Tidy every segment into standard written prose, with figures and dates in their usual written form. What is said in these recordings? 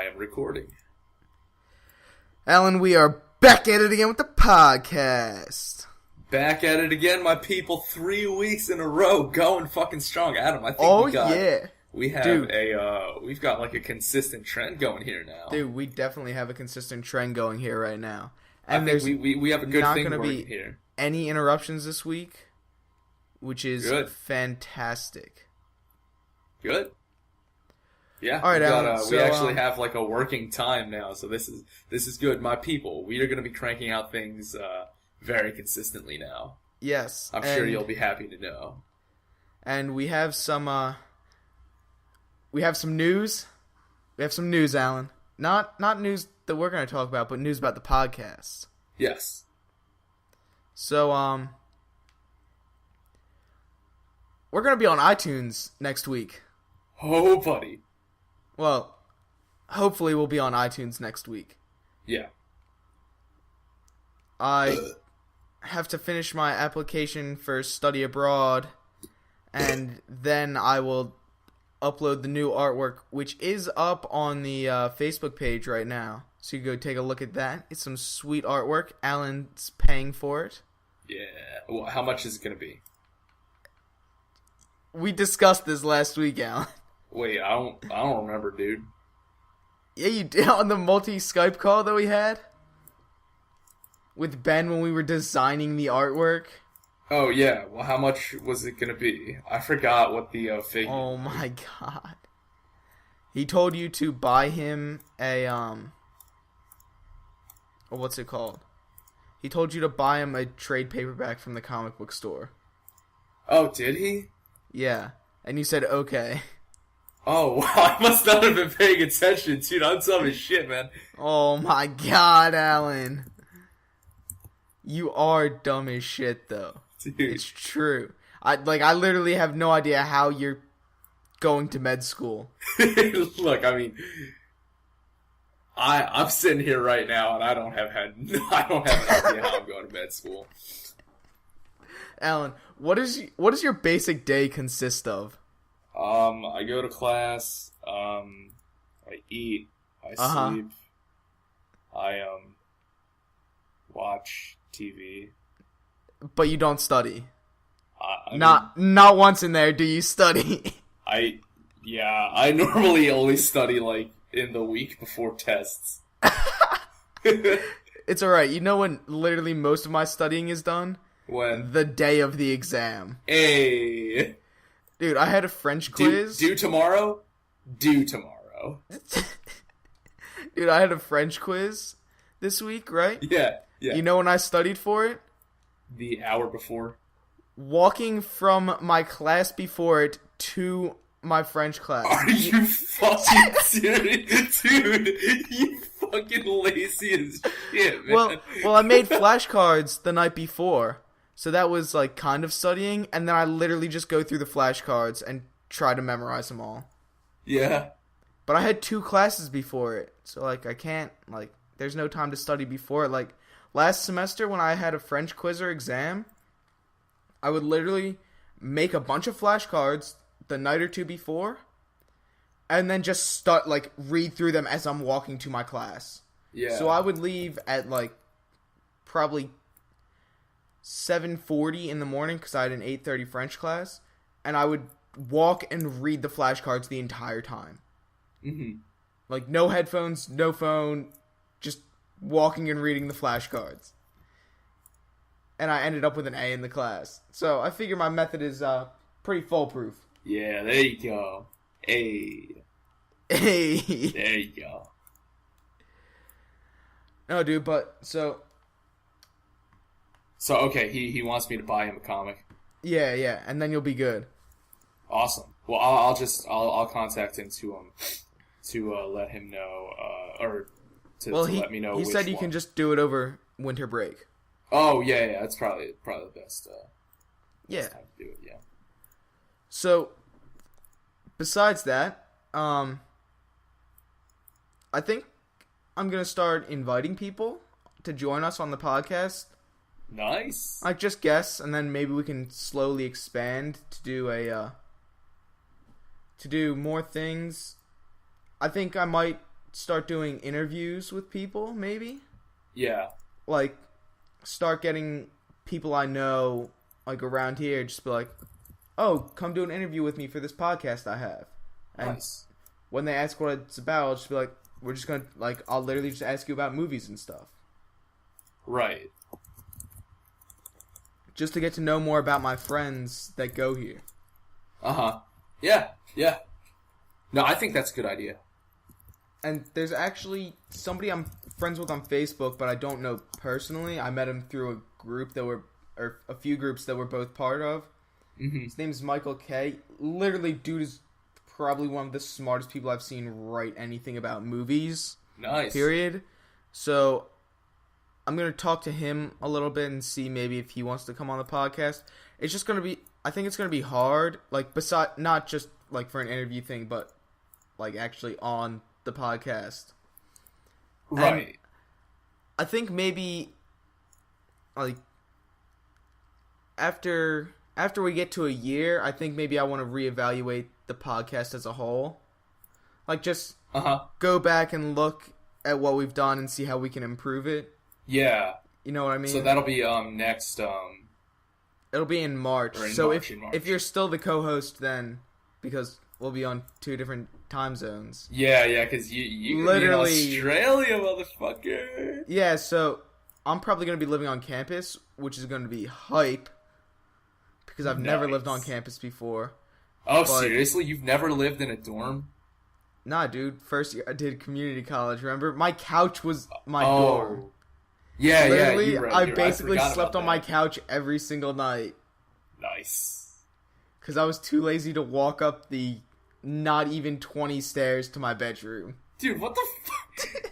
am recording. Alan, we are back at it again with the podcast. Back at it again, my people. 3 weeks in a row, going fucking strong. Adam, I think we have we've got like a consistent trend going here now. Dude, we definitely have a consistent trend going here right now. And I think we have a good thing working here. Any interruptions this week, which is fantastic. Good. Yeah, all right, we actually have like a working time now, so this is good. My people, we are going to be cranking out things very consistently now. Yes, I'm sure you'll be happy to know. And we have some news. We have some news, Alan. Not news that we're going to talk about, but news about the podcast. Yes. So we're going to be on iTunes next week. Oh, buddy. Well, hopefully we'll be on iTunes next week. Yeah. I have to finish my application for study abroad, and then I will upload the new artwork, which is up on the Facebook page right now. So you go take a look at that. It's some sweet artwork. Alan's paying for it. Yeah. Well, how much is it going to be? We discussed this last week, Alan. Wait, I don't remember, dude. Yeah, you did on the multi-Skype call that we had with Ben when we were designing the artwork. Oh, yeah. Well, how much was it going to be? I forgot what the figure. Oh, my God. He told you to buy him a, what's it called? He told you to buy him a trade paperback from the comic book store. Oh, did he? Yeah. And you said, okay. Oh, wow, I must not have been paying attention, dude. I'm dumb as shit, man. Oh my God, Alan. You are dumb as shit, though. Dude. It's true. I literally have no idea how you're going to med school. Look, I mean, I'm sitting here right now, and I don't have an idea how I'm going to med school. Alan, what does your basic day consist of? I go to class, I eat, I sleep, I, watch TV. But you don't study? Not once in there do you study. I normally only study, like, in the week before tests. It's alright, you know when literally most of my studying is done? When? The day of the exam. Hey! Dude, I had a French quiz. Due tomorrow? Due tomorrow. Dude, I had a French quiz this week, right? Yeah. You know when I studied for it? The hour before. Walking from my class before it to my French class. Are you fucking serious? Dude, you fucking lazy as shit, man. Well, I made flashcards the night before. So that was, like, kind of studying, and then I literally just go through the flashcards and try to memorize them all. Yeah. But I had 2 classes before it, so, like, I can't, like, there's no time to study before it. Like, last semester when I had a French quiz or exam, I would literally make a bunch of flashcards the night or 2 before, and then just start, like, read through them as I'm walking to my class. Yeah. So I would leave at, like, probably 7:40 in the morning because I had an 8:30 French class, and I would walk and read the flashcards the entire time. Mm-hmm. Like, no headphones, no phone, just walking and reading the flashcards. And I ended up with an A in the class. So I figure my method is pretty foolproof. Yeah, there you go. Hey. There you go. No, dude, but so... So, okay, he wants me to buy him a comic. Yeah, and then you'll be good. Awesome. Well, I'll contact him to let him know, or to let me know. He said you can just do it over winter break. Oh yeah, that's probably the best. Best time to do it. Yeah. So, besides that, I think I'm gonna start inviting people to join us on the podcast. Nice. Like, just guess, and then maybe we can slowly expand to do more things. I think I might start doing interviews with people, maybe. Yeah. Like, start getting people I know, like, around here, just be like, oh, come do an interview with me for this podcast I have. And nice. When they ask what it's about, I'll just be like, we're just going to, like, I'll literally just ask you about movies and stuff. Right. Just to get to know more about my friends that go here. Uh-huh. Yeah, yeah. No, I think that's a good idea. And there's actually somebody I'm friends with on Facebook, but I don't know personally. I met him through a group or a few groups that we're both part of. Mm-hmm. His name's Michael K. Literally, dude is probably one of the smartest people I've seen write anything about movies. Nice. Period. So, I'm going to talk to him a little bit and see maybe if he wants to come on the podcast. It's just going to be, I think it's going to be hard, like, not just, like, for an interview thing, but, like, actually on the podcast. Right. And I think maybe, like, after we get to a year, I think maybe I want to reevaluate the podcast as a whole. Like, just go back and look at what we've done and see how we can improve it. Yeah. You know what I mean? So that'll be next it'll be in March. If you're still the co-host then, because we'll be on 2 different time zones. Yeah, because you literally in Australia, motherfucker. Yeah, so I'm probably going to be living on campus, which is going to be hype. Because I've never lived on campus before. Oh, seriously? You've never lived in a dorm? Nah, dude. First year I did community college, remember? My couch was my dorm. Yeah, literally, you're right, I basically slept on my couch every single night. Nice. Because I was too lazy to walk up the not even 20 stairs to my bedroom. Dude, what the fuck?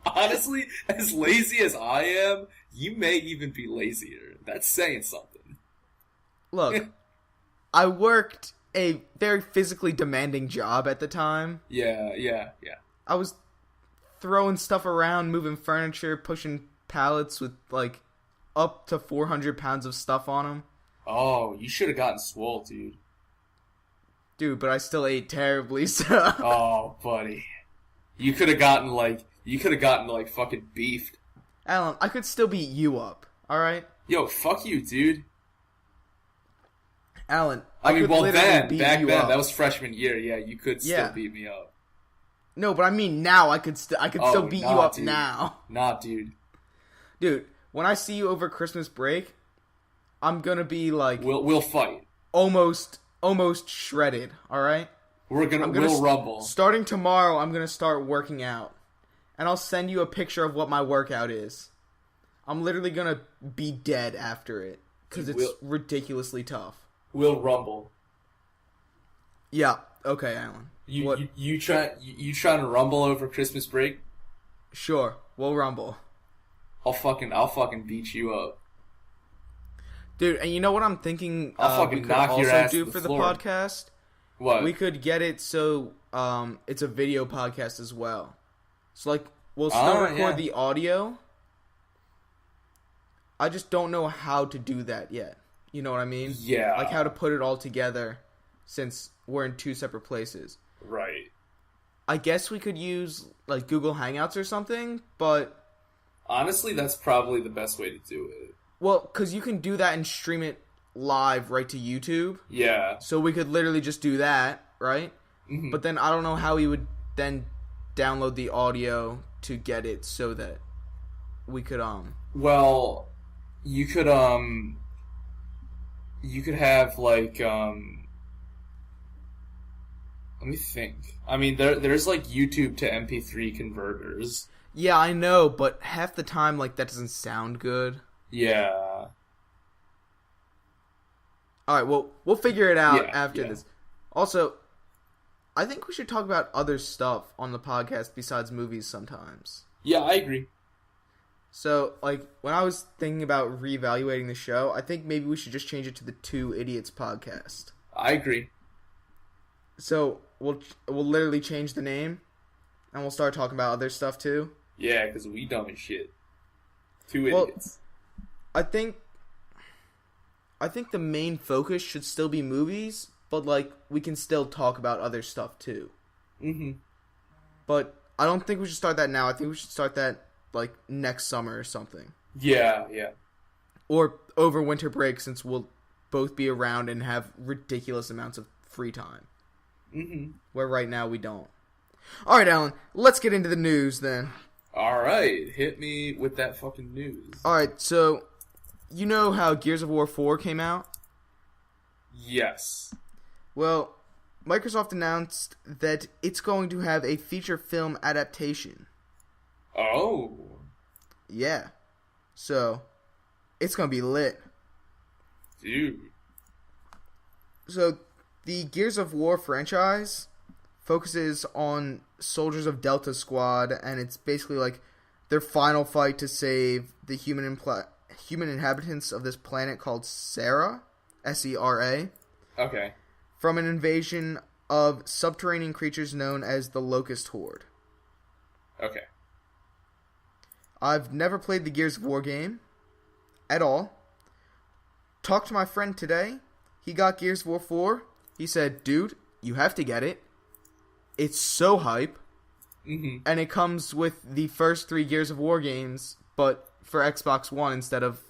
Honestly, as lazy as I am, you may even be lazier. That's saying something. Look, I worked a very physically demanding job at the time. Yeah. I was throwing stuff around, moving furniture, pushing pallets with, like, up to 400 pounds of stuff on them. Oh, you should have gotten swole, dude. Dude, but I still ate terribly, so... Oh, buddy. You could have gotten, like, fucking beefed. Alan, I could still beat you up, alright? Yo, fuck you, dude. Alan, back then, that was freshman year, yeah, you could still beat me up. No, but I mean now, I could still beat you up dude. now. Nah, dude. Dude, when I see you over Christmas break, I'm gonna be like... We'll fight. Almost shredded, alright? We'll rumble. Starting tomorrow, I'm gonna start working out. And I'll send you a picture of what my workout is. I'm literally gonna be dead after it. Because it's ridiculously tough. We'll rumble. Yeah. Okay, Alan. You trying to rumble over Christmas break? Sure. We'll rumble. I'll fucking beat you up. Dude, and you know what I'm thinking I'll fucking knock your ass do for the podcast? What? We could get it so it's a video podcast as well. So, like, we'll still record the audio. I just don't know how to do that yet. You know what I mean? Yeah. Like, how to put it all together since we're in 2 separate places. Right. I guess we could use, like, Google Hangouts or something, but... Honestly, that's probably the best way to do it. Well, because you can do that and stream it live right to YouTube. Yeah. So we could literally just do that, right? Mm-hmm. But then I don't know how we would then download the audio to get it so that we could, Well, you could have, like, let me think. I mean, there's, like, YouTube to MP3 converters. Yeah, I know, but half the time, like, that doesn't sound good. Yeah. Alright, well, we'll figure it out after this. Also, I think we should talk about other stuff on the podcast besides movies sometimes. Yeah, I agree. So, like, when I was thinking about reevaluating the show, I think maybe we should just change it to the Two Idiots podcast. I agree. So, we'll literally change the name, and we'll start talking about other stuff, too. Yeah, because we dumb as shit. Two idiots. I think the main focus should still be movies, but, like, we can still talk about other stuff, too. Mm-hmm. But I don't think we should start that now. I think we should start that, like, next summer or something. Yeah. Or over winter break, since we'll both be around and have ridiculous amounts of free time. Mm-hmm. Where right now we don't. Alright, Alan, let's get into the news then. Alright, hit me with that fucking news. Alright, so, you know how Gears of War 4 came out? Yes. Well, Microsoft announced that it's going to have a feature film adaptation. Oh. Yeah. So, it's going to be lit. Dude. So, the Gears of War franchise focuses on soldiers of Delta Squad, and it's basically like their final fight to save the human inhabitants of this planet called Sera, S-E-R-A. Okay. From an invasion of subterranean creatures known as the Locust Horde. Okay. I've never played the Gears of War game at all. Talked to my friend today. He got Gears of War 4. He said, dude, you have to get it. It's so hype. Mm-hmm. And it comes with the first 3 Gears of War games, but for Xbox One instead of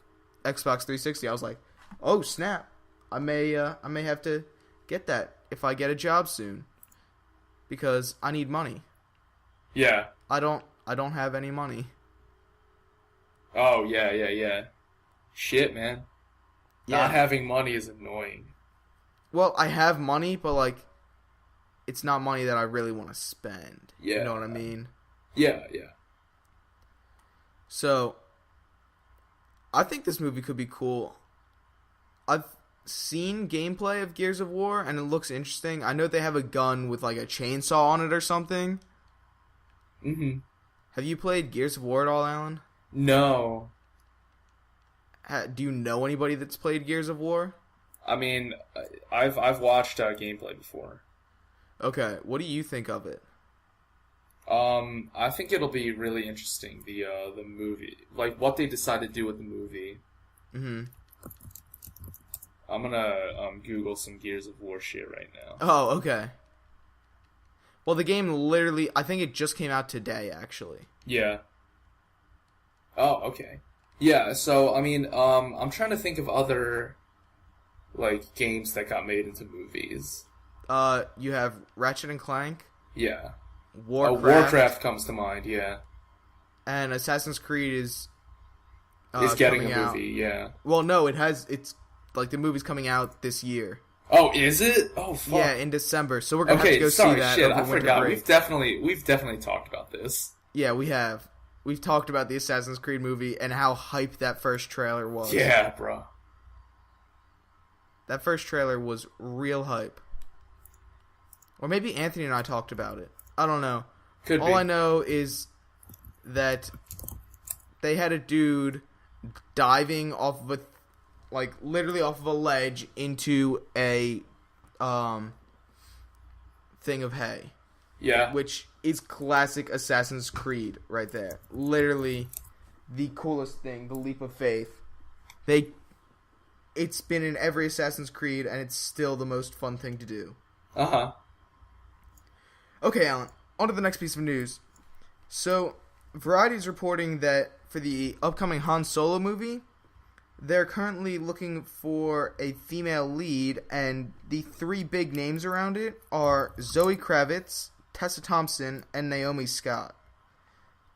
Xbox 360. I was like, oh snap. I may have to get that if I get a job soon. Because I need money. Yeah. I don't have any money. Oh, yeah. Shit, man. Yeah. Not having money is annoying. Well, I have money, but, like, it's not money that I really want to spend. Yeah. You know what I mean? Yeah. So, I think this movie could be cool. I've seen gameplay of Gears of War, and it looks interesting. I know they have a gun with, like, a chainsaw on it or something. Mm-hmm. Have you played Gears of War at all, Alan? No. Do you know anybody that's played Gears of War? I mean, I've watched gameplay before. Okay, what do you think of it? I think it'll be really interesting, the movie. Like, what they decide to do with the movie. Mm-hmm. I'm gonna Google some Gears of War shit right now. Oh, okay. Well, the game literally, I think it just came out today, actually. Yeah. Oh, okay. Yeah, so, I mean, I'm trying to think of other, like, games that got made into movies. You have Ratchet and Clank. Yeah. Warcraft comes to mind, yeah. And Assassin's Creed is getting a out. movie, yeah. Well, no, it's, like, the movie's coming out this year. Oh, is it? Oh, fuck. Yeah, in December. So we're gonna have to go see that shit, over I forgot. break. We've definitely talked about this. Yeah, we have. We've talked about the Assassin's Creed movie and how hyped that first trailer was. Yeah, bro. That first trailer was real hype. Or maybe Anthony and I talked about it. I don't know. Could be. All I know is that they had a dude diving off of literally off of a ledge into a thing of hay. Yeah. Which is classic Assassin's Creed right there. Literally the coolest thing, the leap of faith. It's been in every Assassin's Creed, and it's still the most fun thing to do. Uh-huh. Okay, Alan, on to the next piece of news. So, Variety is reporting that for the upcoming Han Solo movie, they're currently looking for a female lead, and the 3 big names around it are Zoe Kravitz, Tessa Thompson, and Naomi Scott.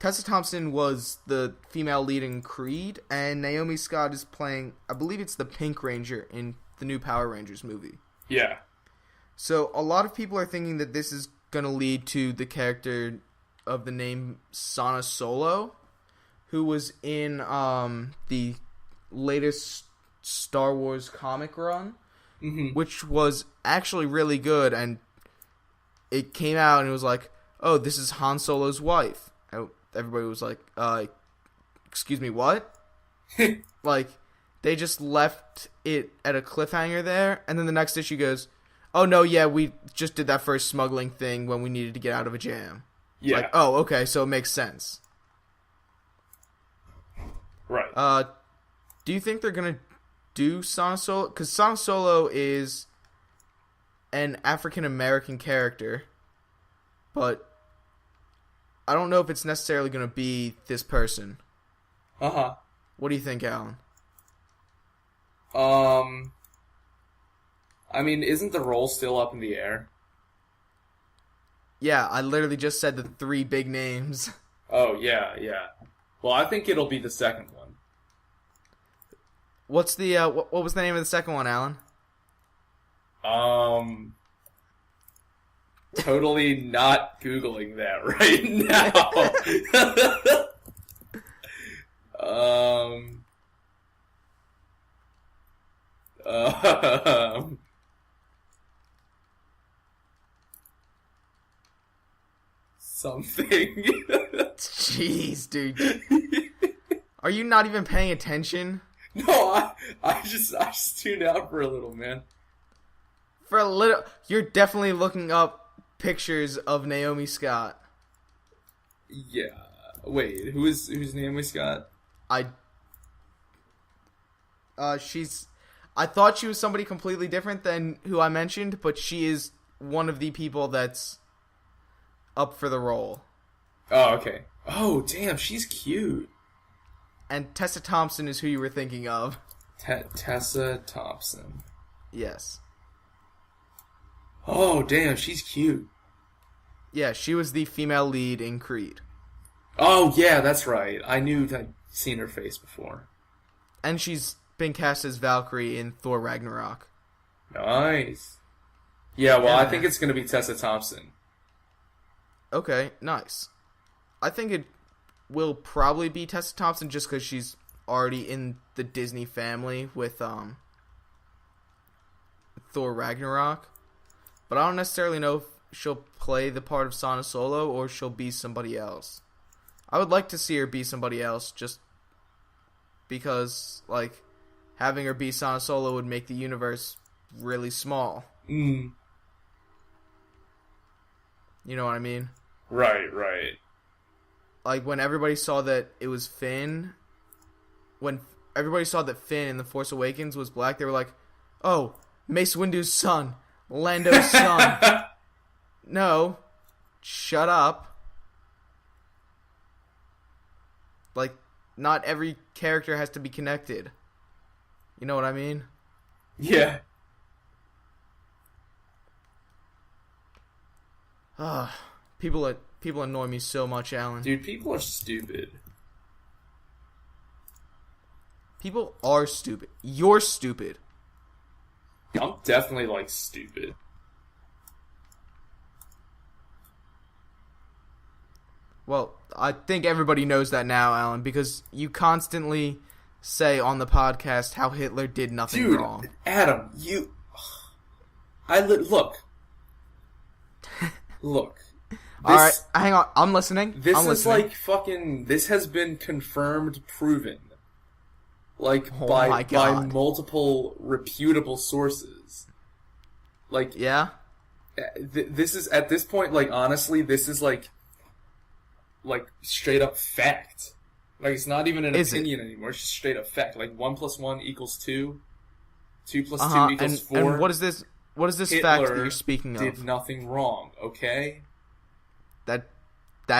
Tessa Thompson was the female lead in Creed, and Naomi Scott is playing, I believe it's the Pink Ranger in the new Power Rangers movie. Yeah. So a lot of people are thinking that this is going to lead to the character of the name Sana Solo, who was in the latest Star Wars comic run, which was actually really good, and it came out and it was like, oh, this is Han Solo's wife. And everybody was like, excuse me, what? Like, they just left it at a cliffhanger there, and then the next issue goes, oh, no, yeah, we just did that first smuggling thing when we needed to get out of a jam. Yeah. Like, oh, okay, so it makes sense. Right. Do you think they're going to do Sana Solo? Because Sana Solo is an African-American character but I don't know if it's necessarily going to be this person. Uh-huh. What do you think, Alan? I mean, isn't the role still up in the air? Yeah, I literally just said the 3 big names. Oh, yeah. Well, I think it'll be the second one. What's the, what was the name of the second one, Alan? Totally not Googling that right now. Something. Jeez, dude. Are you not even paying attention? No, I just tuned out for a little, man. For a little, you're definitely looking up pictures of Naomi Scott. Yeah. Wait, who's Naomi Scott? I thought she was somebody completely different than who I mentioned, but she is one of the people that's up for the role. Oh, okay. Oh, damn, she's cute. And Tessa Thompson is who you were thinking of. Tessa Thompson. Yes. Oh, damn, she's cute. Yeah, she was the female lead in Creed. Oh, yeah, that's right. I knew I'd seen her face before. And she's been cast as Valkyrie in Thor Ragnarok. Nice. Yeah, well, I think it's going to be Tessa Thompson. Okay, nice. I think it will probably be Tessa Thompson just because she's already in the Disney family with Thor Ragnarok. But I don't necessarily know if she'll play the part of Sana Solo or she'll be somebody else. I would like to see her be somebody else just because, like, having her be Sana Solo would make the universe really small. Mm. You know what I mean? Right. Like, when everybody saw that it was Finn, when everybody saw that Finn in The Force Awakens was black, they were like, oh, Mace Windu's son, Lando's son. No, shut up. Like, not every character has to be connected. You know what I mean? Yeah. People annoy me so much, Alan. Dude, people are stupid. People are stupid. You're stupid. I'm definitely, like, stupid. Well, I think everybody knows that now, Alan, because you constantly say on the podcast how Hitler did nothing wrong. Dude, Adam, you... Look. Look. Alright, hang on. I'm listening. This is like fucking... This has been confirmed, proven. Like, by multiple reputable sources. Like... Yeah? This is, at this point, like, honestly, this is like straight up fact. Like, it's not even an opinion anymore. It's just straight up fact. Like, 1 + 1 = 2. 2 + 2 = 4. And what is this Hitler fact that you're speaking of? Did nothing wrong, okay? That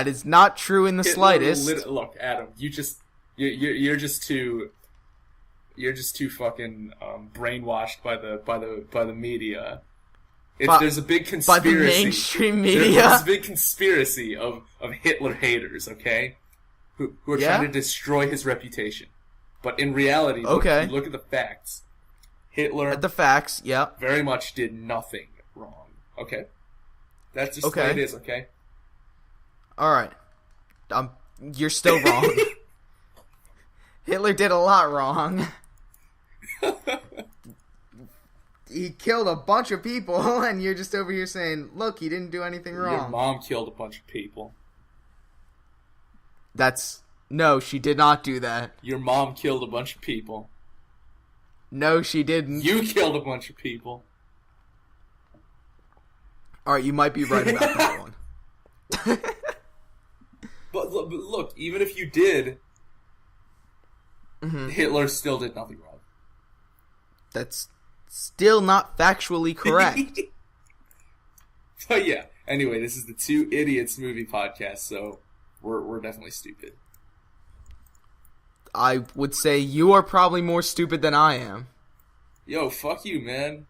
is not true in the slightest. Look, Adam, you're just too fucking brainwashed by the media. There's a big conspiracy. By the mainstream media? There's a big conspiracy of Hitler haters, okay? Who are trying to destroy his reputation. But in reality, look at the facts. Hitler... At the facts, yeah. Very much did nothing wrong, okay? That's just the way it is, okay? Alright. You're still wrong. Hitler did a lot wrong. He killed a bunch of people, and you're just over here saying, look, he didn't do anything wrong. Your mom killed a bunch of people. No, she did not do that. Your mom killed a bunch of people. No, she didn't. You killed a bunch of people. Alright, you might be right about that one. But look, even if you did, Hitler still did nothing wrong. That's still not factually correct. So yeah, Anyway, this is the Two Idiots movie podcast, so we're definitely stupid. I would say you are probably more stupid than I am. Yo, fuck you, man.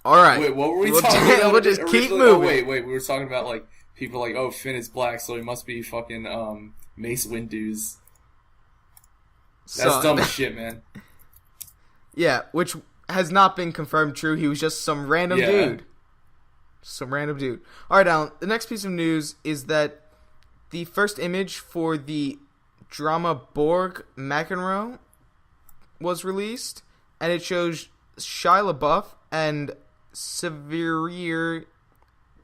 All right. Wait, what were we talking about? We'll just keep moving. Oh, wait. We were talking about, like, people like, oh, Finn is black, so he must be fucking, Mace Windu's. That's dumb as shit, man. Yeah, which has not been confirmed true. He was just some random dude. Some random dude. All right, Alan. The next piece of news is that the first image for the drama Borg McEnroe was released, and it shows Shia LaBeouf and Severir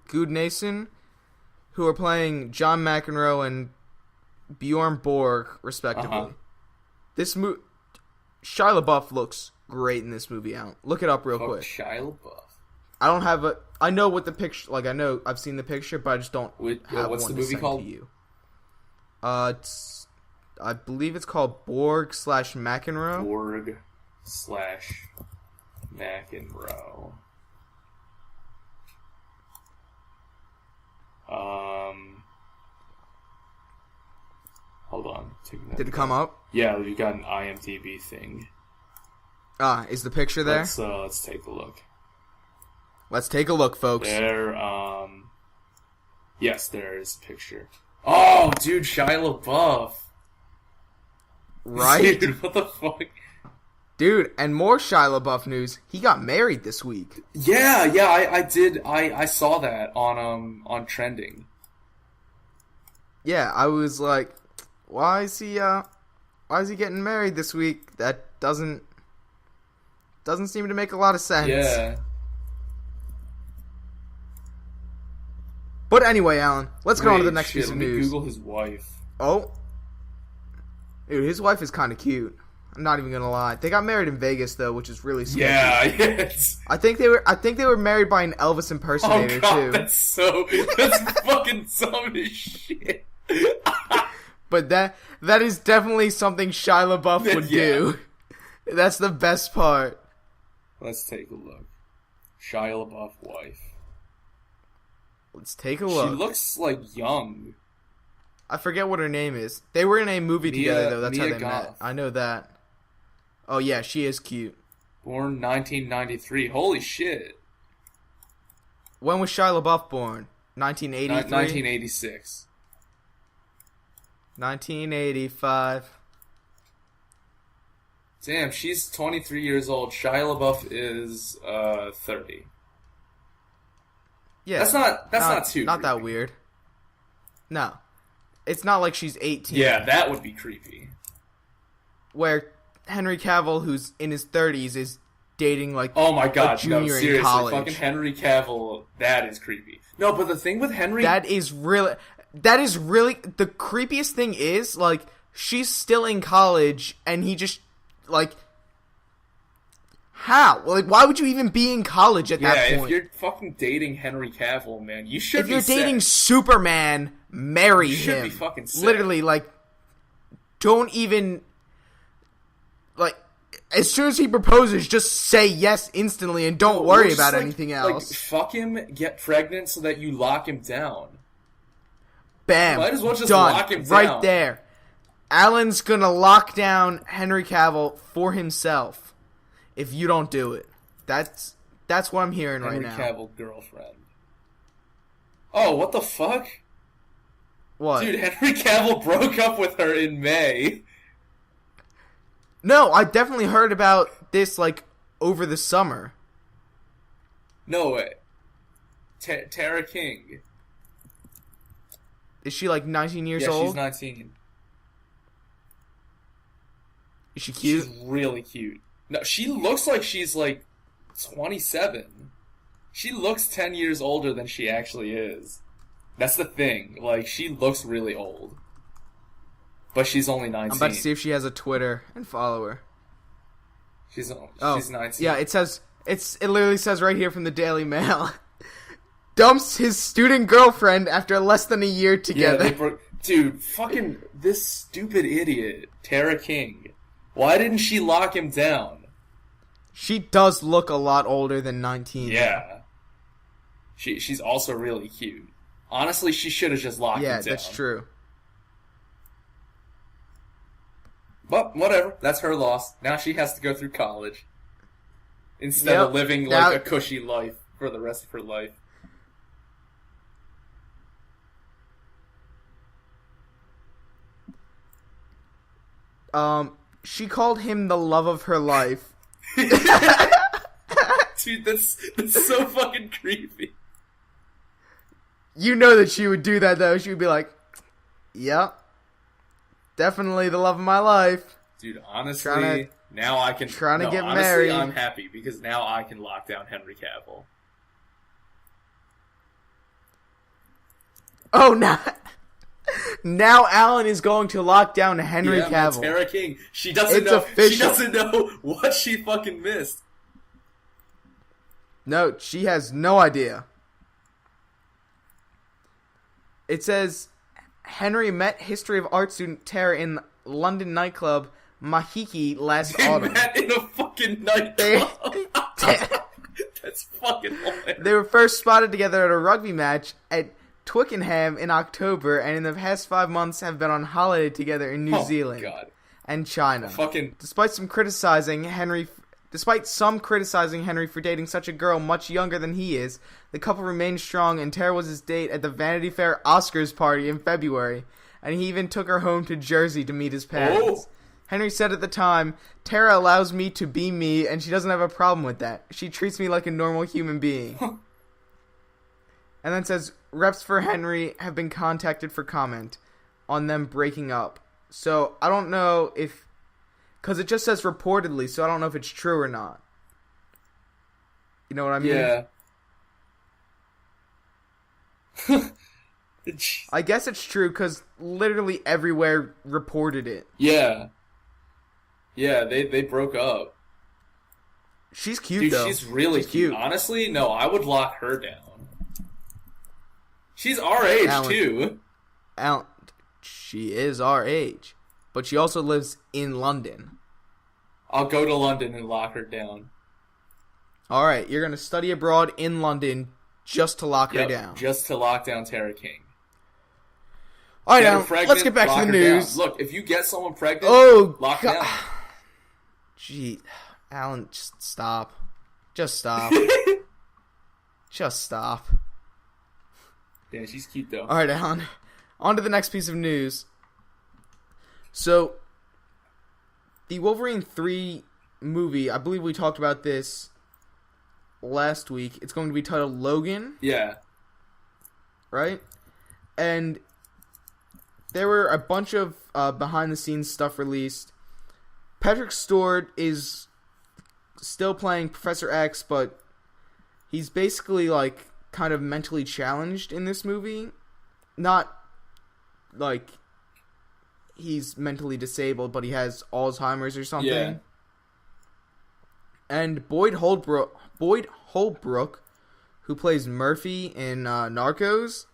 Gudnason, who are playing John McEnroe and Bjorn Borg, respectively. This Shia LaBeouf looks great in this movie. Out. Look it up real quick. Shia LaBeouf. I don't have a. I know what the picture. Like I know I've seen the picture, but I just don't have what's one the movie to called? To you. I believe it's called Borg/McEnroe. Borg/McEnroe. Hold on. Did it come up? Yeah, we got an IMDb thing. Is the picture there? Let's take a look. Let's take a look, folks. Yes, there is a picture. Oh, dude, Shia LaBeouf. Right? Dude, what the fuck? Dude, and more Shia LaBeouf news. He got married this week. Yeah, I did. I saw that on trending. Yeah, I was like, why is he getting married this week? That doesn't seem to make a lot of sense. Yeah. But anyway, Alan, let's go on to the next piece of news. Let me Google his wife. Oh. Dude, his wife is kind of cute. I'm not even gonna lie. They got married in Vegas though, which is really sketchy. Yeah, yes. I think they were married by an Elvis impersonator too. That's fucking dumb as shit. But that is definitely something Shia LaBeouf would do. That's the best part. Let's take a look. Shia LaBeouf wife. Let's take a look. She looks like young. I forget what her name is. They were in a movie together though. That's how they met. I know that. Oh yeah, she is cute. Born 1993. Holy shit. When was Shia LaBeouf born? 1983? 1986. 1985. Damn, she's 23 years old. Shia LaBeouf is 30. Yeah. That's not too Not creepy. that weird. No. It's not like she's 18. Yeah, that would be creepy. Where Henry Cavill, who's in his 30s, is dating like oh my god, a junior seriously, in college. fucking Henry Cavill, that is creepy. No, but the thing with Henry, that is really the creepiest thing is like she's still in college and he just like how? Like, why would you even be in college at that point? Yeah, if you're fucking dating Henry Cavill, man, you should. If you're dating Superman, marry him. You should be fucking sick. Literally, like, don't even like. As soon as he proposes, just say yes instantly and don't worry about anything else. Like, fuck him, get pregnant so that you lock him down. Bam. Might as well just done. lock him down. Right there. Alan's gonna lock down Henry Cavill for himself. If you don't do it. That's what I'm hearing right now. Henry Cavill girlfriend. Oh, what the fuck? What? Dude, Henry Cavill broke up with her in May. No, I definitely heard about this, like, over the summer. No way. Tara King. Is she, like, 19 years old? Yeah, she's 19. Is she cute? She's really cute. No, she looks like she's, like, 27. She looks 10 years older than she actually is. That's the thing. Like, she looks really old. But she's only 19. I'm about to see if she has a Twitter and follow her. She's 19. Yeah, it literally says right here from the Daily Mail. Dumps his student girlfriend after less than a year together. Yeah, dude, fucking this stupid idiot, Tara King. Why didn't she lock him down? She does look a lot older than 19. Yeah. She's also really cute. Honestly, she should have just locked it down. Yeah, that's true. But whatever, that's her loss. Now she has to go through college instead of living like a cushy life for the rest of her life. She called him the love of her life. Dude, that's so fucking creepy. You know that she would do that, though. She would be like, yep, definitely the love of my life. Dude, honestly, now I can... Trying to get honestly, married. I'm happy, because now I can lock down Henry Cavill. Oh, no. Now Alan is going to lock down Henry Cavill. Tara King. She doesn't know. Official. She doesn't know what she fucking missed. No, she has no idea. It says, Henry met history of art student Tara in London nightclub Mahiki last autumn. They met in a fucking nightclub. That's fucking hilarious. They were first spotted together at a rugby match at Twickenham in October, and in the past 5 months have been on holiday together in New Zealand and China. Despite some criticizing Henry for dating such a girl much younger than he is, the couple remained strong, and Tara was his date at the Vanity Fair Oscars party in February, and he even took her home to Jersey to meet his parents. Henry said at the time, Tara allows me to be me, and she doesn't have a problem with that. She treats me like a normal human being. And then says, reps for Henry have been contacted for comment on them breaking up. So, I don't know if... Because it just says reportedly, so I don't know if it's true or not. You know what I mean? Yeah. I guess it's true, because literally everywhere reported it. Yeah. Yeah, they broke up. She's cute, though. She's really cute. Honestly, no, I would lock her down. She's our age, too. She is our age. But she also lives in London. I'll go to London and lock her down. Alright, you're going to study abroad in London just to lock her down. Just to lock down Tara King. Alright, now, let's get back to the news. Look, if you get someone pregnant, lock her down. Gee, Alan, just stop. Just stop. Just stop. Yeah, she's cute, though. Alright, Alan. On to the next piece of news. So, the Wolverine 3 movie, I believe we talked about this last week. It's going to be titled Logan. Yeah. Right? And there were a bunch of behind-the-scenes stuff released. Patrick Stewart is still playing Professor X, but he's basically, like, kind of mentally challenged in this movie. Not, like, he's mentally disabled, but he has Alzheimer's or something. Yeah. And Boyd Holbrook, who plays Murphy in Narcos,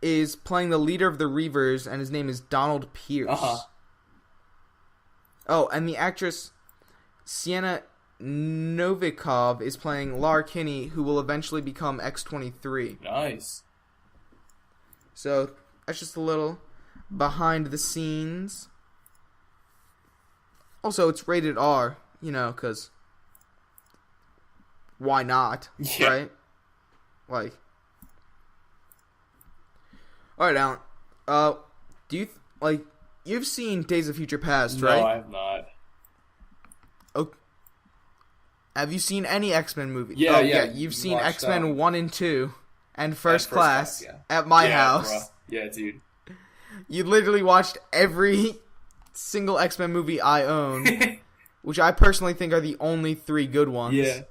is playing the leader of the Reavers, and his name is Donald Pierce. Uh-huh. Oh, and the actress Sienna Novikov is playing Lara Kinney, who will eventually become X-23. Nice. So, that's just a little behind the scenes. Also, it's rated R, you know, because why not, right? Like, alright, Alan, do you, you've seen Days of Future Past, right? No, I have not. Okay. Have you seen any X-Men movie? Yeah, You've seen X-Men 1 and 2 and First Class at my house. Bro. Yeah, dude. You literally watched every single X-Men movie I own, which I personally think are the only 3 good ones. Yeah.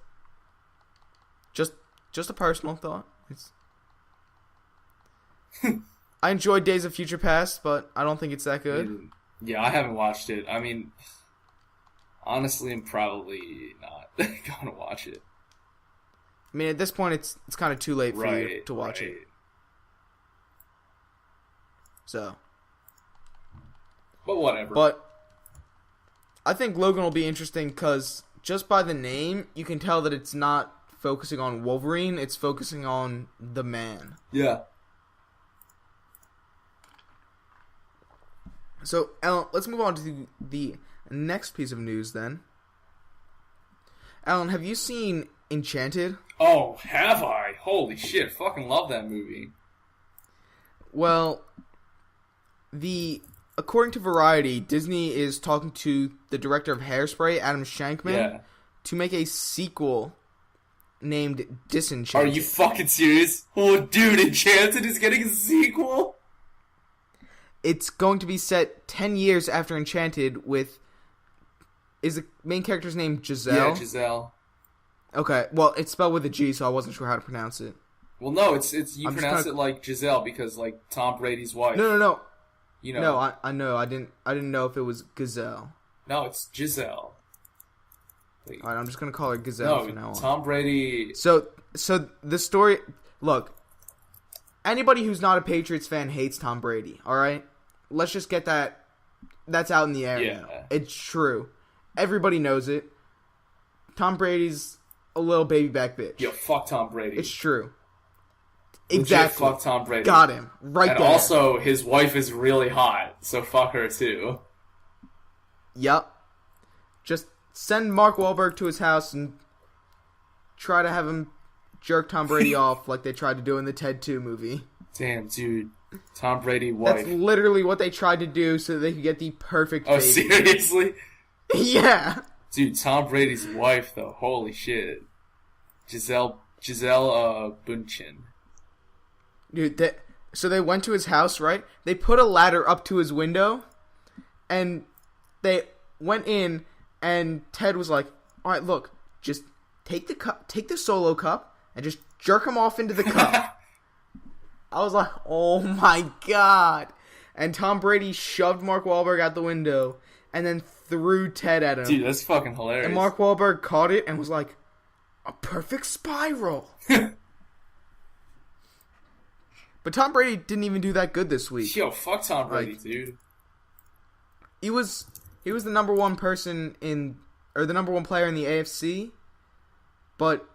Just a personal thought. I enjoyed Days of Future Past, but I don't think it's that good. Yeah, I haven't watched it. I mean, honestly, I'm probably not gonna watch it. I mean, at this point, it's kind of too late for you to watch it. So. But whatever. But I think Logan will be interesting because just by the name, you can tell that it's not focusing on Wolverine. It's focusing on the man. Yeah. So, Alan, let's move on to the next piece of news then. Alan, have you seen Enchanted? Oh, have I? Holy shit, fucking love that movie. Well, according to Variety, Disney is talking to the director of Hairspray, Adam Shankman, to make a sequel named Disenchanted. Are you fucking serious? Oh, dude, Enchanted is getting a sequel? It's going to be set 10 years after Enchanted with... Is the main character's name Giselle? Yeah, Giselle. Okay, well, it's spelled with a G, so I wasn't sure how to pronounce it. Well, no, it's you pronounce it like Giselle because, like, Tom Brady's wife. No. You know. No, I know. I didn't know if it was Gazelle. No, it's Giselle. Wait. All right, I'm just gonna call her Gazelle from now on. Tom Brady. So the story. Look, anybody who's not a Patriots fan hates Tom Brady. All right, let's just get that. That's out in the air now. It's true. Everybody knows it. Tom Brady's a little baby back bitch. Yo, fuck Tom Brady. It's true. Legit, Exactly. fuck Tom Brady. Got him. Right and there. And also, his wife is really hot, so fuck her too. Yep. Just send Mark Wahlberg to his house and try to have him jerk Tom Brady off like they tried to do in the Ted 2 movie. Damn, dude. Tom Brady wife. That's literally what they tried to do so they could get the perfect baby. Oh, seriously? Yeah. Dude, Tom Brady's wife, though. Holy shit. Giselle Bündchen. Dude, so they went to his house, right? They put a ladder up to his window, and they went in, and Ted was like, all right, look, just take the solo cup, and just jerk him off into the cup. I was like, oh my god. And Tom Brady shoved Mark Wahlberg out the window, and then threw Ted at him. Dude, that's fucking hilarious. And Mark Wahlberg caught it and was like, a perfect spiral. But Tom Brady didn't even do that good this week. Yo, fuck Tom Brady, dude. He was the number one person the number one player in the AFC, but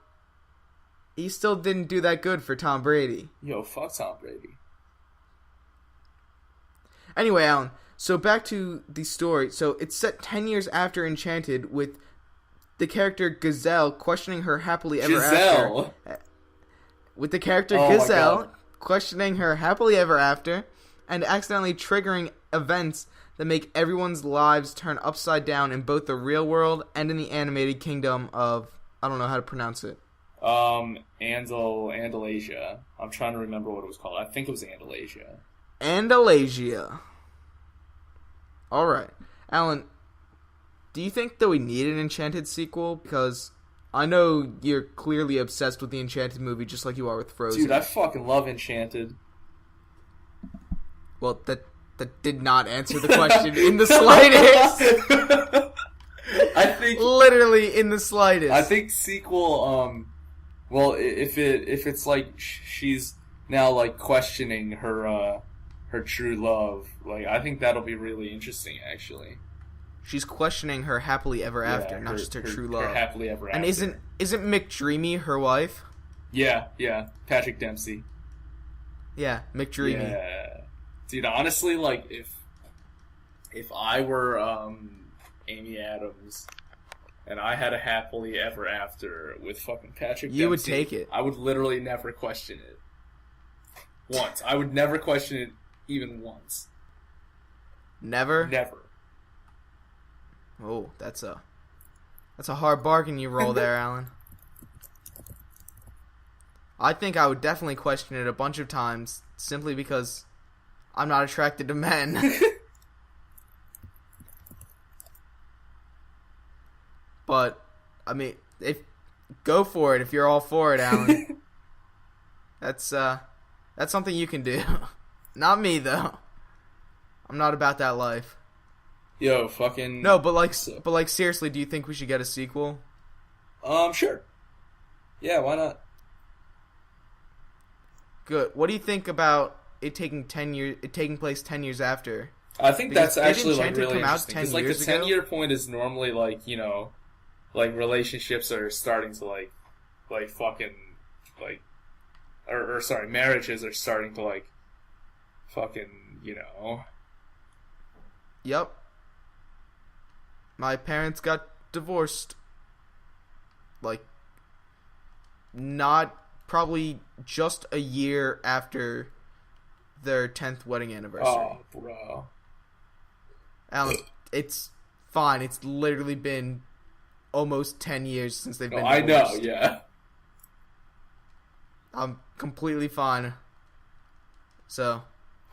he still didn't do that good for Tom Brady. Yo, fuck Tom Brady. Anyway, Alan, so back to the story. So it's set 10 years after Enchanted with the character Gazelle questioning her happily ever after. With the character Gazelle questioning her happily ever after and accidentally triggering events that make everyone's lives turn upside down in both the real world and in the animated kingdom of, I don't know how to pronounce it. Andalasia. I'm trying to remember what it was called. I think it was Andalasia. Andalasia. Alright. Alan, do you think that we need an Enchanted sequel? Because I know you're clearly obsessed with the Enchanted movie just like you are with Frozen. Dude, I fucking love Enchanted. Well, that did not answer the question in the slightest. I think literally in the slightest. I think sequel. Well, if it's like she's now like questioning her true love, like I think that'll be really interesting. Actually, she's questioning her happily ever after, not just her true love. Her happily ever after. And isn't McDreamy her wife? Yeah, Patrick Dempsey. Yeah, McDreamy. Yeah, dude. Honestly, like if I were Amy Adams and I had a happily ever after with fucking Patrick Dempsey, you would take it. I would literally never question it. Once. I would never question it even once. Never? Never. Oh, that's a hard bargain you roll there, Alan. I think I would definitely question it a bunch of times simply because I'm not attracted to men. But I mean, go for it if you're all for it, Alan. That's something you can do. Not me though. I'm not about that life. Yo, fucking no, but like seriously, do you think we should get a sequel? Sure. Yeah, why not? Good. What do you think about it taking place 10 years after? I think Because that's actually like really come out interesting 10 because like the years ago? 10-year point is normally like, you know, like relationships are starting to like like fucking like or sorry, marriages are starting to like fucking, you know. Yep. My parents got divorced. Like, not probably just a year after their 10th wedding anniversary. Oh, bro. Alan, it's fine. It's literally been almost 10 years since they've been I divorced. know, yeah. I'm completely fine. So.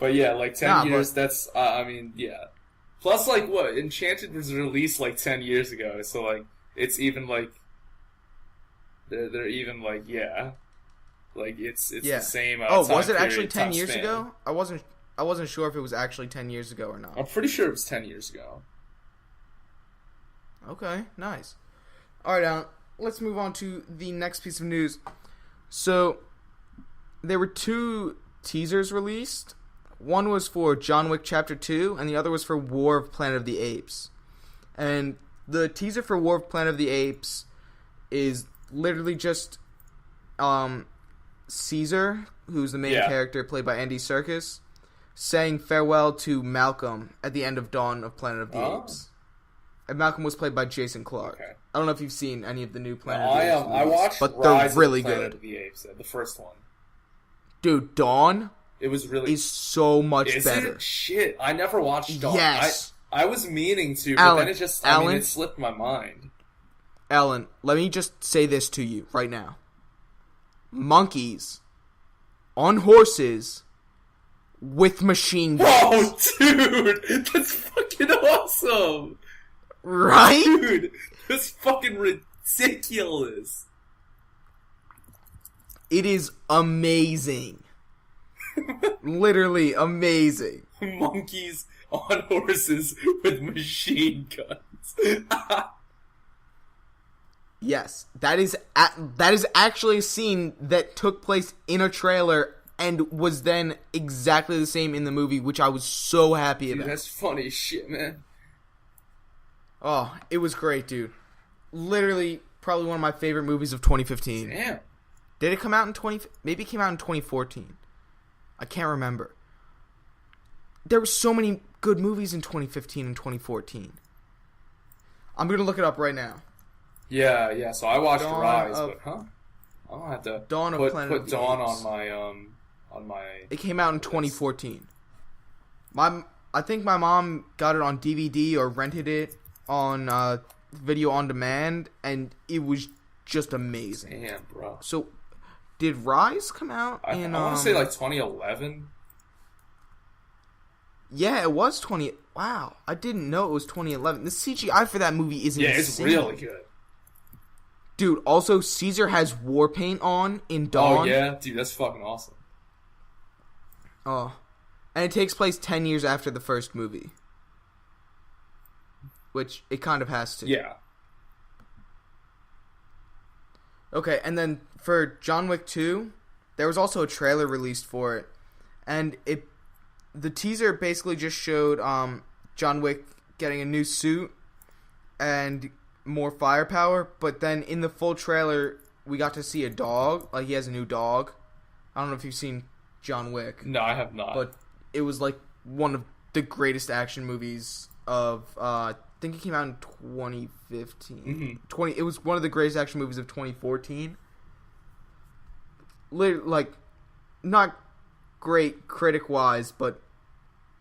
But yeah, like 10 years, that's, I mean, yeah. Plus, like, what? Enchanted was released like 10 years ago, so like, it's even like, they're even like, yeah. Like, it's the same. Was it actually 10 years ago? I wasn't sure if it was actually 10 years ago or not. I'm pretty sure it was 10 years ago. Okay, nice. Alright, Alan, let's move on to the next piece of news. So, there were 2 teasers released. One was for John Wick Chapter 2, and the other was for War of Planet of the Apes. And the teaser for War of Planet of the Apes is literally just Caesar, who's the main character played by Andy Serkis, saying farewell to Malcolm at the end of Dawn of Planet of the Apes. And Malcolm was played by Jason Clarke. Okay. I don't know if you've seen any of the new Planet of the Apes movies, I watched but Rise they're really of Planet good. Of the Apes, the first one. Dude, Dawn it was really is so much better. It? Shit, I never watched Dawn. Yes. I was meaning to, but Alan, then it just, it slipped my mind. Alan, let me just say this to you right now. Monkeys on horses with machine guns. Oh, dude, that's fucking awesome. Right? Dude, that's fucking ridiculous. It is amazing. Literally amazing. Monkeys on horses with machine guns. Yes, that is actually a scene that took place in a trailer and was then exactly the same in the movie, which I was so happy about. Dude, that's funny as shit, man. Oh, it was great, dude. Literally, probably one of my favorite movies of 2015. Damn. Did it come out in maybe it came out in 2014. I can't remember. There were so many good movies in 2015 and 2014. I'm going to look it up right now. Yeah, so I watched Dawn Rise, of, but I'll have to Dawn of Planet of put the Dawn Apes. on my It came out in 2014. I think my mom got it on DVD or rented it on video on demand, and it was just amazing. Damn, bro. So, did Rise come out in... I want to say like 2011. Yeah, it was 20... Wow, I didn't know it was 2011. The CGI for that movie is insane. Yeah, it's really good. Dude, also, Caesar has war paint on in Dawn. Oh, yeah? Dude, that's fucking awesome. Oh. And it takes place 10 years after the first movie. Which it kind of has to. Yeah. Okay, and then for John Wick 2, there was also a trailer released for it. And the teaser basically just showed John Wick getting a new suit and more firepower, but then in the full trailer we got to see a dog. Like, he has a new dog. I don't know if you've seen John Wick. No, I have not. But it was like one of the greatest action movies of I think it came out in 2015. Mm-hmm. It was one of the greatest action movies of 2014. Like, not great critic-wise, but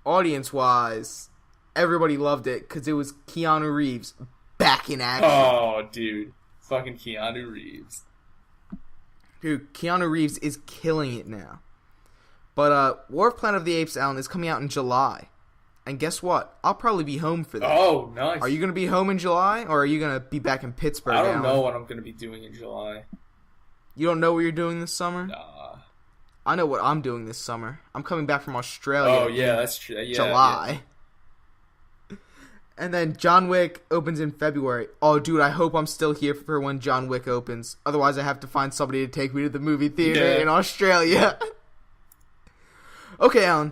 audience-wise, everybody loved it because it was Keanu Reeves back in action. Oh, dude. Fucking Keanu Reeves. Dude, Keanu Reeves is killing it now. But War of Planet of the Apes, Alan, is coming out in July. And guess what? I'll probably be home for that. Oh, nice. Are you going to be home in July, or are you going to be back in Pittsburgh, I don't Alan? know what I'm going to be doing in July. You don't know what you're doing this summer? Nah. I know what I'm doing this summer. I'm coming back from Australia. Oh, yeah, that's true. Yeah, July. Yeah. And then John Wick opens in February. Oh, dude, I hope I'm still here for when John Wick opens. Otherwise, I have to find somebody to take me to the movie theater in Australia. Okay, Alan.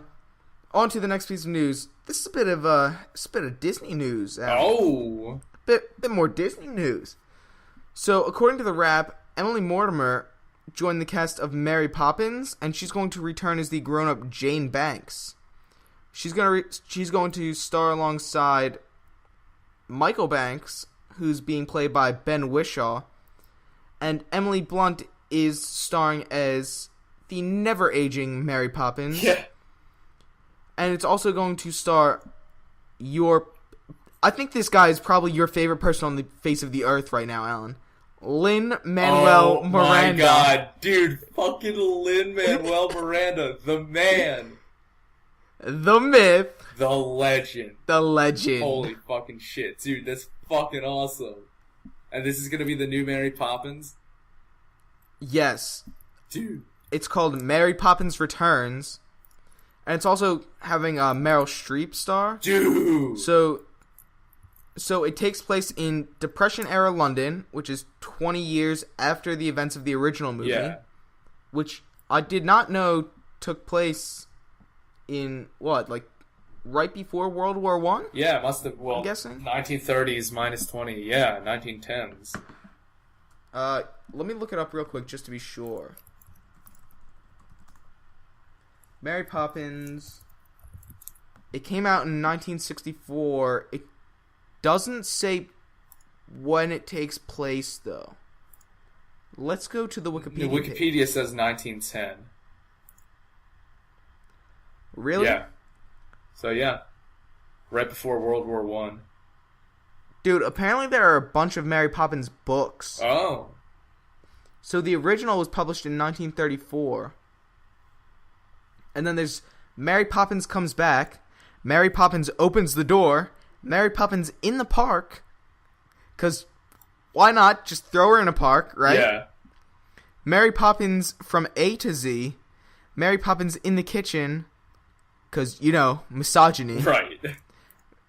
On to the next piece of news. This is a bit of Disney news, Alan. Oh. Bit more Disney news. So, according to The Wrap, Emily Mortimer joined the cast of Mary Poppins, and she's going to return as the grown-up Jane Banks. She's going to star alongside Michael Banks, who's being played by Ben Whishaw, and Emily Blunt is starring as the never-aging Mary Poppins. Yeah. And it's also going to star I think this guy is probably your favorite person on the face of the earth right now, Alan. Lin-Manuel Miranda. Oh my god, dude. Fucking Lin-Manuel Miranda. The man. The myth. The legend. The legend. Holy fucking shit. Dude, that's fucking awesome. And this is gonna be the new Mary Poppins? Yes. Dude. It's called Mary Poppins Returns. And it's also having Meryl Streep star. Dude. So it takes place in Depression-era London, which is 20 years after the events of the original movie. Yeah. Which I did not know took place in, right before World War I? Yeah, it must have, I'm guessing. 1930s minus 20. Yeah, 1910s. Let me look it up real quick just to be sure. Mary Poppins. It came out in 1964. It doesn't say when it takes place, though. Let's go to the Wikipedia. The Wikipedia page. says 1910. Really? Yeah. So, yeah. Right before World War I. Dude, apparently there are a bunch of Mary Poppins books. Oh. So the original was published in 1934. And then there's Mary Poppins Comes Back, Mary Poppins Opens the Door, Mary Poppins in the Park, because why not just throw her in a park, right? Yeah. Mary Poppins From A to Z, Mary Poppins in the Kitchen, because, misogyny. Right.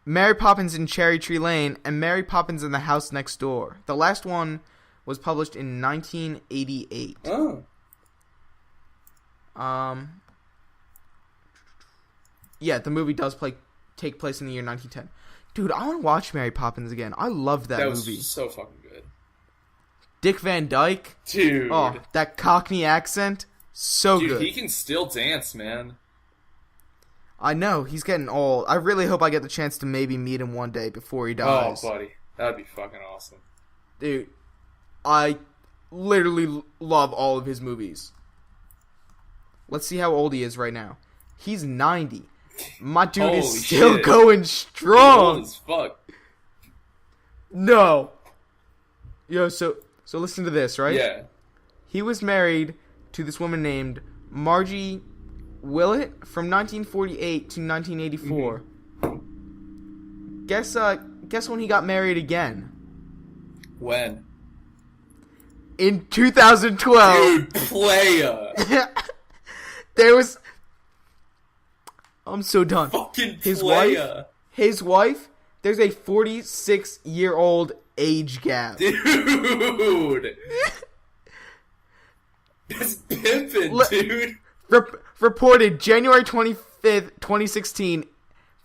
Mary Poppins in Cherry Tree Lane, and Mary Poppins in the House Next Door. The last one was published in 1988. Oh. Yeah, the movie does take place in the year 1910. Dude, I want to watch Mary Poppins again. I loved that movie. Was so fucking good. Dick Van Dyke. Dude. Oh, that Cockney accent. So Dude, good. he can still dance, man. I know, he's getting old. I really hope I get the chance to maybe meet him one day before he dies. Oh, buddy. That'd be fucking awesome. Dude, I literally love all of his movies. Let's see how old he is right now. He's 90. My dude Holy is still shit. going strong. Old as fuck. No. Yo, so listen to this, right? Yeah. He was married to this woman named Margie Willett from 1948 to 1984. Mm-hmm. Guess when he got married again? When? In 2012. Dude, playa. There was... I'm so done. Fucking His playa. wife, there's a 46-year-old age gap. Dude. That's pimpin', dude. Reported January 25th, 2016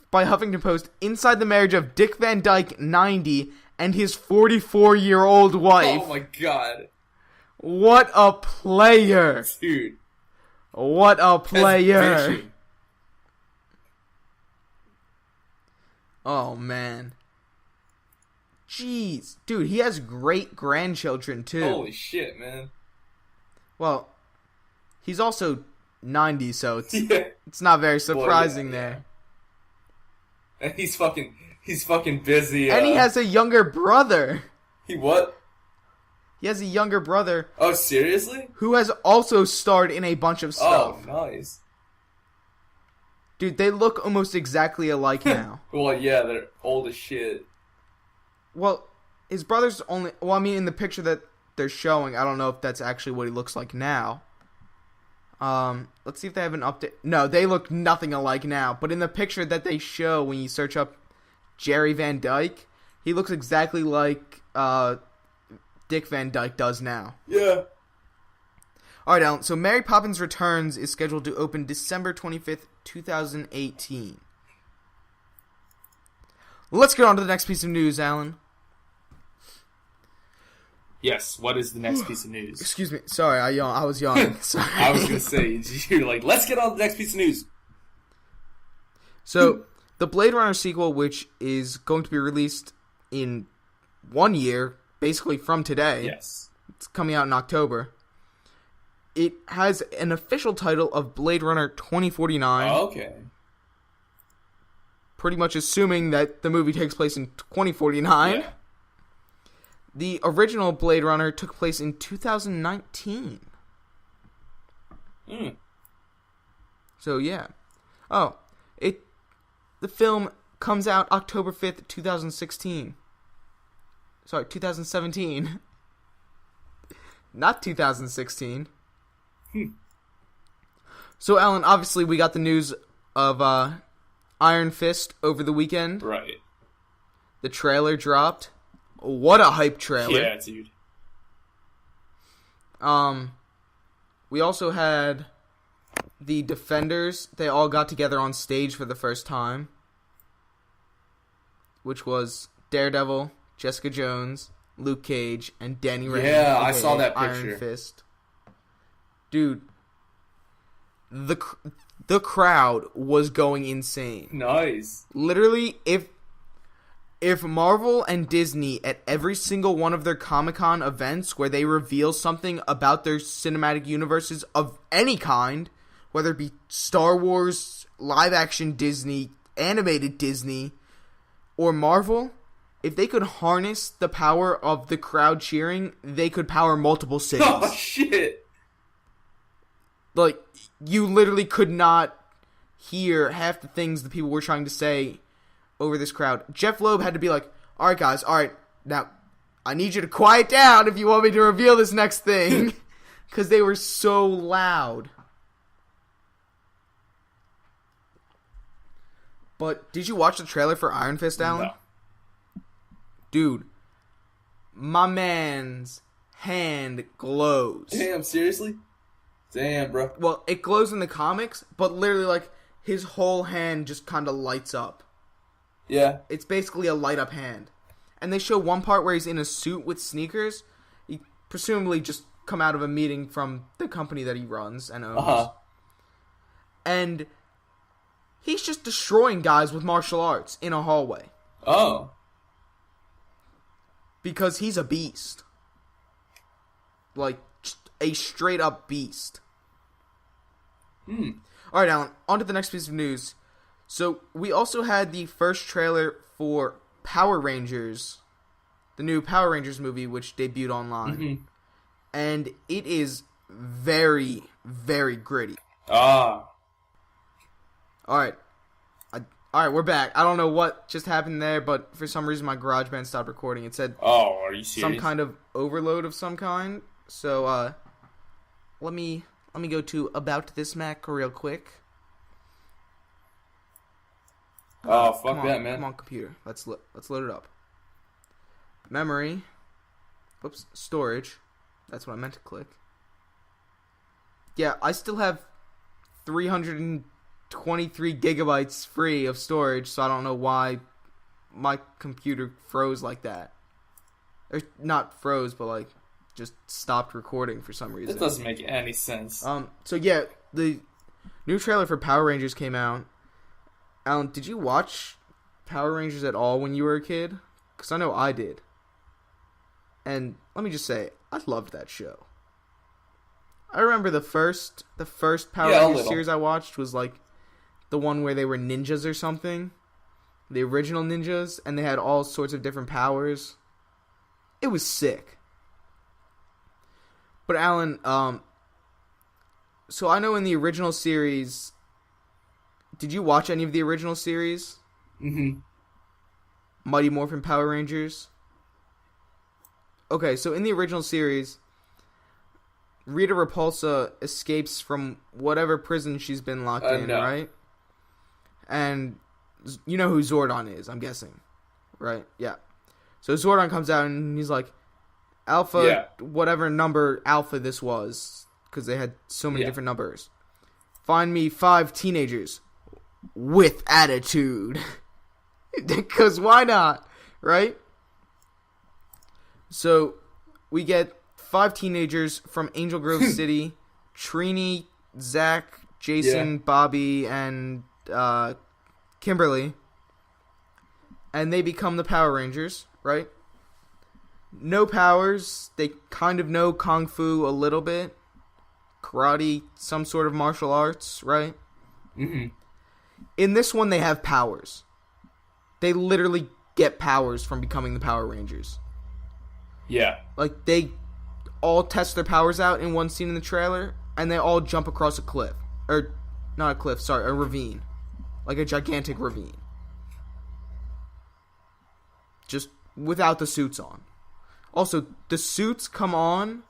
by Huffington Post, inside the marriage of Dick Van Dyke, 90, and his 44-year-old wife. Oh my god. What a player. Dude. What a player. That's Oh, man. Jeez. Dude, he has great-grandchildren, too. Holy shit, man. Well, he's also 90, so it's not very surprising there. And he's fucking busy. And he has a younger brother. He what? He has a younger brother. Oh, seriously? Who has also starred in a bunch of stuff. Oh, nice. Dude, they look almost exactly alike now. Well, yeah, they're old as shit. Well, his brother's only... Well, I mean, in the picture that they're showing, I don't know if that's actually what he looks like now. Let's see if they have an update. No, they look nothing alike now. But in the picture that they show when you search up Jerry Van Dyke, he looks exactly like Dick Van Dyke does now. Yeah. Alright, Alan, so Mary Poppins Returns is scheduled to open December 25th, 2018. Let's get on to the next piece of news, Alan. Yes, what is the next piece of news? Excuse me. Sorry, I was yawning. Sorry. I was going to say, you're like, let's get on the next piece of news. So, the Blade Runner sequel, which is going to be released in 1 year, basically from today. Yes. It's coming out in October. It has an official title of Blade Runner 2049. Oh, okay. Pretty much assuming that the movie takes place in 2049. Yeah. The original Blade Runner took place in 2019. So, yeah. Oh, the film comes out October 5th, 2016. Sorry, 2017. Not 2016. So, Alan, obviously we got the news of Iron Fist over the weekend. Right. The trailer dropped. What a hype trailer. Yeah, dude. We also had the Defenders. They all got together on stage for the first time, which was Daredevil, Jessica Jones, Luke Cage, and Danny Rand. Yeah, I saw that picture. Iron Fist. Dude, the crowd was going insane. Nice. Literally, if Marvel and Disney at every single one of their Comic-Con events where they reveal something about their cinematic universes of any kind, whether it be Star Wars, live-action Disney, animated Disney, or Marvel, if they could harness the power of the crowd cheering, they could power multiple cities. Oh, shit. Like, you literally could not hear half the things the people were trying to say over this crowd. Jeff Loeb had to be like, alright guys, alright, now, I need you to quiet down if you want me to reveal this next thing. Because they were so loud. But, did you watch the trailer for Iron Fist, Alan? No. Dude, my man's hand glows. Damn, seriously? Damn, bro. Well, it glows in the comics, but literally, like, his whole hand just kind of lights up. Yeah. It's basically a light-up hand. And they show one part where he's in a suit with sneakers. He presumably just come out of a meeting from the company that he runs and owns. Uh-huh. And he's just destroying guys with martial arts in a hallway. Oh. Because he's a beast. Like, a straight-up beast. Alright, Alan, on to the next piece of news. So, we also had the first trailer for Power Rangers, the new Power Rangers movie, which debuted online. And it is very, very gritty. Ah. Alright. Alright, we're back. I don't know what just happened there, but for some reason my GarageBand stopped recording. It said Oh, are you serious? some kind of overload of some kind. So, let me go to About This Mac real quick. Oh, fuck Come on, that, man. Come on, computer. Let's load it up. Memory. Oops, storage. That's what I meant to click. Yeah, I still have 323 gigabytes free of storage, so I don't know why my computer froze like that. Or not froze, but like just stopped recording for some reason. That doesn't make any sense. So yeah, the new trailer for Power Rangers came out. Alan, did you watch Power Rangers at all when you were a kid? Because I know I did. And let me just say, I loved that show. I remember the first Power Rangers series I watched was like the one where they were ninjas or something. The original ninjas, and they had all sorts of different powers. It was sick. But Alan, so I know in the original series, did you watch any of the original series? Mighty Morphin Power Rangers? Okay, so in the original series, Rita Repulsa escapes from whatever prison she's been locked in, no. right? And you know who Zordon is, I'm guessing. Right? Yeah. So Zordon comes out and he's like, Alpha, whatever number Alpha this was, because they had so many different numbers. Find me 5 teenagers with attitude. Because why not? Right? So, we get 5 teenagers from Angel Grove City: Trini, Zach, Jason, Bobby, and Kimberly. And they become the Power Rangers, right? No powers. They kind of know Kung Fu a little bit. Karate, some sort of martial arts, right? Mm-hmm. In this one, they have powers. They literally get powers from becoming the Power Rangers. Yeah. Like, they all test their powers out in one scene in the trailer, and they all jump across a cliff. Or, not a cliff, sorry, a ravine. Like a gigantic ravine. Just without the suits on. Also, the suits come on.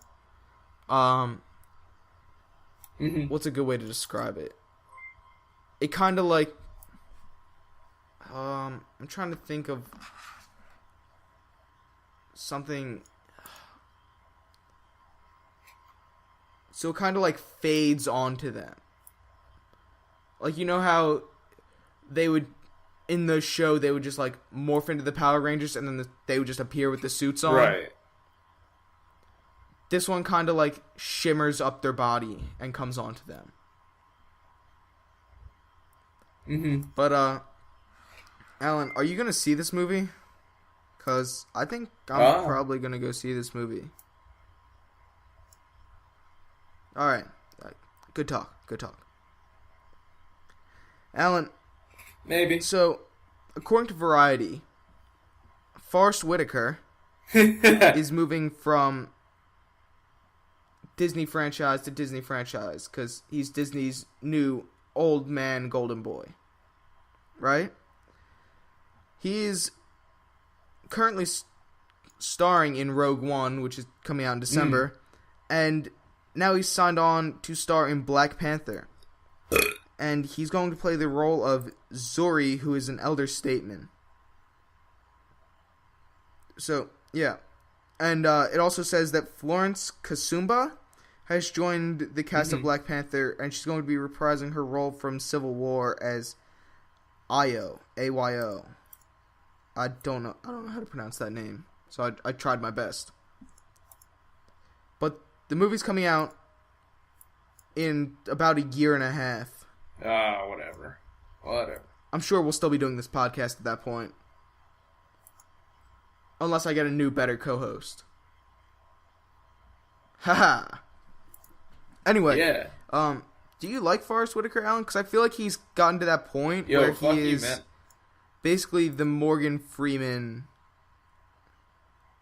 What's a good way to describe it? It kind of like. I'm trying to think of something. So it kind of like fades onto them. Like, you know how they would. In the show, they would just, like, morph into the Power Rangers, and then they would just appear with the suits on. Right. This one kind of, like, shimmers up their body and comes onto them. Mm-hmm. But, Alan, are you going to see this movie? Because I think I'm probably going to go see this movie. Alright. Good talk. Alan... Maybe. So, according to Variety, Forrest Whitaker is moving from Disney franchise to Disney franchise because he's Disney's new old man golden boy. Right? He is currently starring in Rogue One, which is coming out in December, and now he's signed on to star in Black Panther. And he's going to play the role of Zori, who is an elder statesman. So, yeah. And it also says that Florence Kasumba has joined the cast of Black Panther, and she's going to be reprising her role from Civil War as Ayo, A-Y-O. I don't know how to pronounce that name, so I tried my best. But the movie's coming out in about a year and a half. Whatever. I'm sure we'll still be doing this podcast at that point. Unless I get a new, better co-host. Haha. Anyway. Yeah. Do you like Forrest Whitaker, Alan? Because I feel like he's gotten to that point where he is basically the Morgan Freeman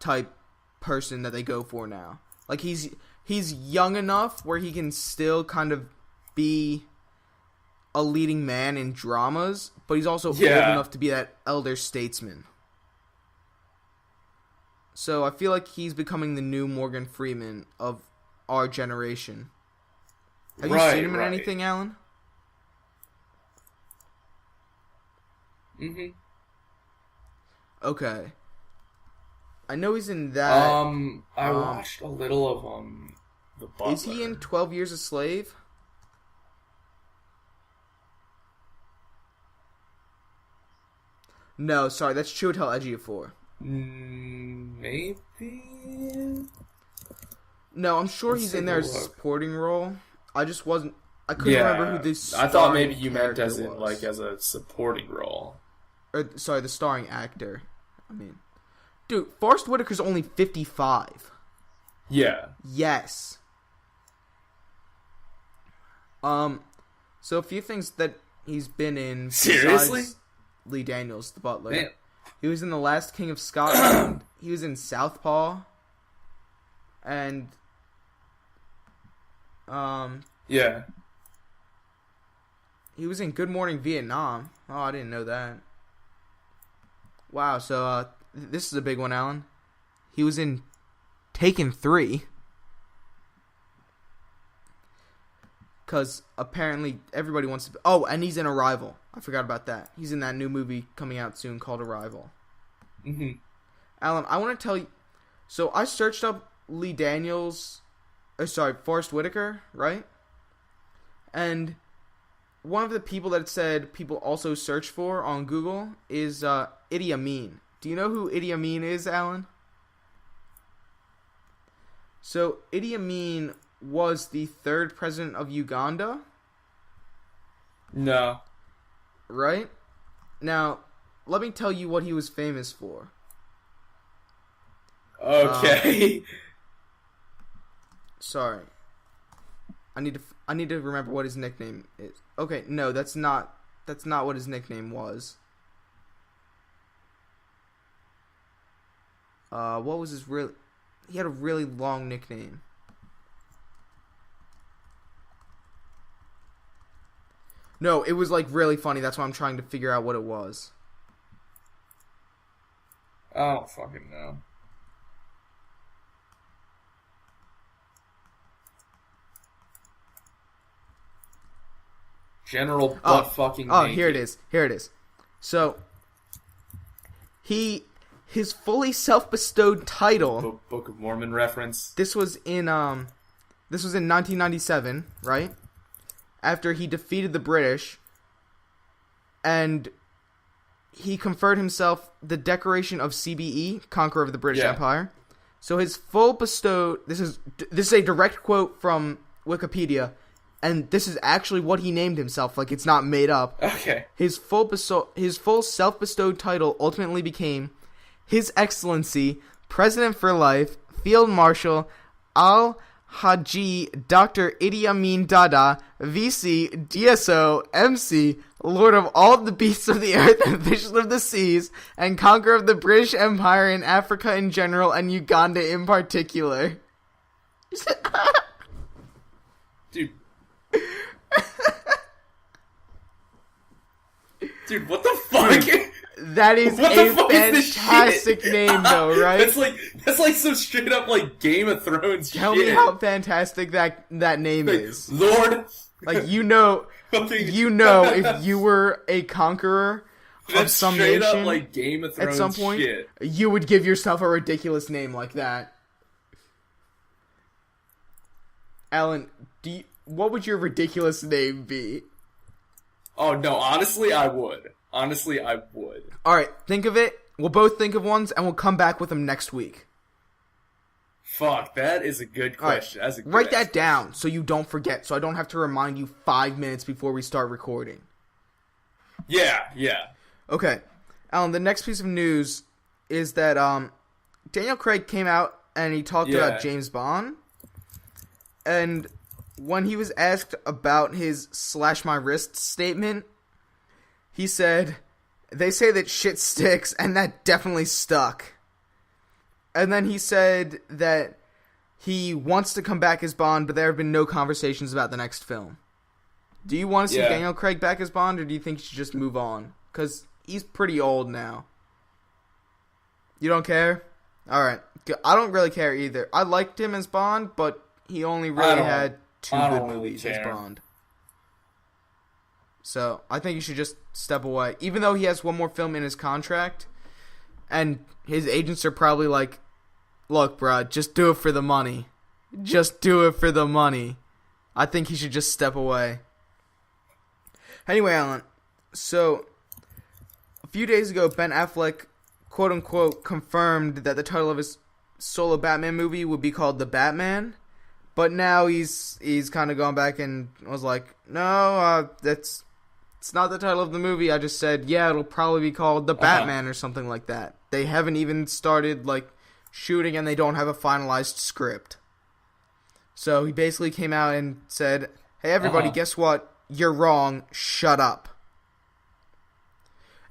type person that they go for now. Like, he's young enough where he can still kind of be a leading man in dramas, but he's also old enough to be that elder statesman. So I feel like he's becoming the new Morgan Freeman of our generation. Have you seen him in anything, Alan? Mm-hmm. Okay. I know he's in that. I watched a little of The Butler. Is he in 12 Years a Slave? No, sorry, that's Chiwetel Ejiofor. Maybe? No, I'm sure he's in there as a supporting role. I just wasn't... I couldn't remember who this I thought maybe you meant as in, like, as a supporting role. Or, sorry, the starring actor. I mean... Dude, Forrest Whitaker's only 55. Yeah. Yes. So a few things that he's been in... Seriously? Lee Daniels, the butler. Man. He was in The Last King of Scotland. He was in Southpaw. And... Yeah. He was in Good Morning Vietnam. Oh, I didn't know that. Wow, so, this is a big one, Alan. He was in Taken 3. Because apparently everybody wants to... Oh, and he's in Arrival. I forgot about that. He's in that new movie coming out soon called Arrival. Mm-hmm. Alan, I want to tell you... So, I searched up Lee Daniels... Forrest Whitaker, right? And one of the people that said people also search for on Google is Idi Amin. Do you know who Idi Amin is, Alan? So Idi Amin was the third president of Uganda, No. right? Now, let me tell you what he was famous for. Okay. Sorry. I need to remember what his nickname is. Okay, no, that's not what his nickname was. What was his real? He had a really long nickname. No, it was like really funny. That's why I'm trying to figure out what it was. I don't fucking know. General butt fucking naked. Here it is. Here it is. So his fully self-bestowed title. Book of Mormon reference. This was in 1997, right? After he defeated the British, and he conferred himself the decoration of CBE, Conqueror of the British Empire. So his full bestowed. This is a direct quote from Wikipedia, and this is actually what he named himself. Like, it's not made up. Okay. His full self-bestowed title ultimately became His Excellency President for Life Field Marshal Al Haji Dr. Idi Amin Dada, VC, DSO, MC, Lord of all the beasts of the earth and fishes of the seas, and conqueror of the British Empire in Africa in general and Uganda in particular. Dude. Dude, what the fuck? That is a fantastic name, though, right? That's like some straight up like Game of Thrones Tell shit. me how fantastic that name is. Lord, like you know, if you were a conqueror of some straight nation up like Game of Thrones at some point, shit. You would give yourself a ridiculous name like that. Alan, what would your ridiculous name be? Oh no, honestly, I would. Alright, think of it. We'll both think of ones, and we'll come back with them next week. Fuck, that is a good question. Right. Write that down so you don't forget, so I don't have to remind you 5 minutes before we start recording. Yeah. Okay. Alan, the next piece of news is that Daniel Craig came out and he talked about James Bond. And when he was asked about his slash my wrist statement, he said, "They say that shit sticks, and that definitely stuck." And then he said that he wants to come back as Bond, but there have been no conversations about the next film. Do you want to see Daniel Craig back as Bond, or do you think he should just move on? Because he's pretty old now. You don't care? Alright. I don't really care either. I liked him as Bond, but he only really had 2 good movies as Bond. So, I think you should just step away. Even though he has one more film in his contract, and his agents are probably like, "Look, bruh, just do it for the money. Just do it for the money." I think he should just step away. Anyway, Alan, so, a few days ago, Ben Affleck, quote-unquote, confirmed that the title of his solo Batman movie would be called The Batman. But now he's kind of gone back and was like, "No, it's not the title of the movie. I just said, yeah, it'll probably be called The Batman or something like that." They haven't even started, like, shooting, and they don't have a finalized script. So he basically came out and said, "Hey, everybody, guess what? You're wrong. Shut up."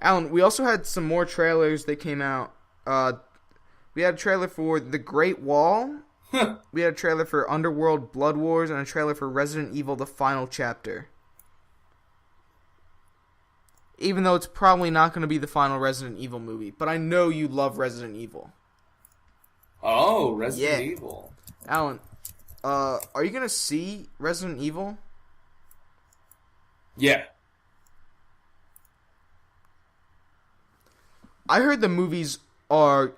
Alan, we also had some more trailers that came out. We had a trailer for The Great Wall. We had a trailer for Underworld Blood Wars, and a trailer for Resident Evil The Final Chapter. Even though it's probably not going to be the final Resident Evil movie. But I know you love Resident Evil. Oh, Resident Evil. Alan, are you going to see Resident Evil? Yeah. I heard the movies are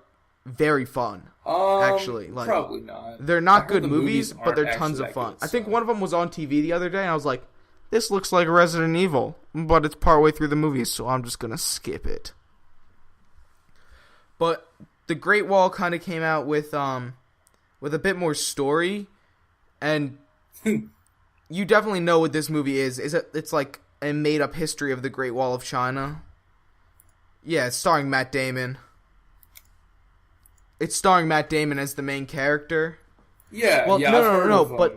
very fun. Actually, like, probably not. They're not good movies, but they're tons of fun. I think one of them was on TV the other day, and I was like, "This looks like Resident Evil," but it's partway through the movie, so I'm just gonna skip it. But The Great Wall kind of came out with with a bit more story, and you definitely know what this movie is. It's like a made-up history of the Great Wall of China. Yeah, it's starring Matt Damon. It's starring Matt Damon as the main character. Yeah, well, yeah. no, but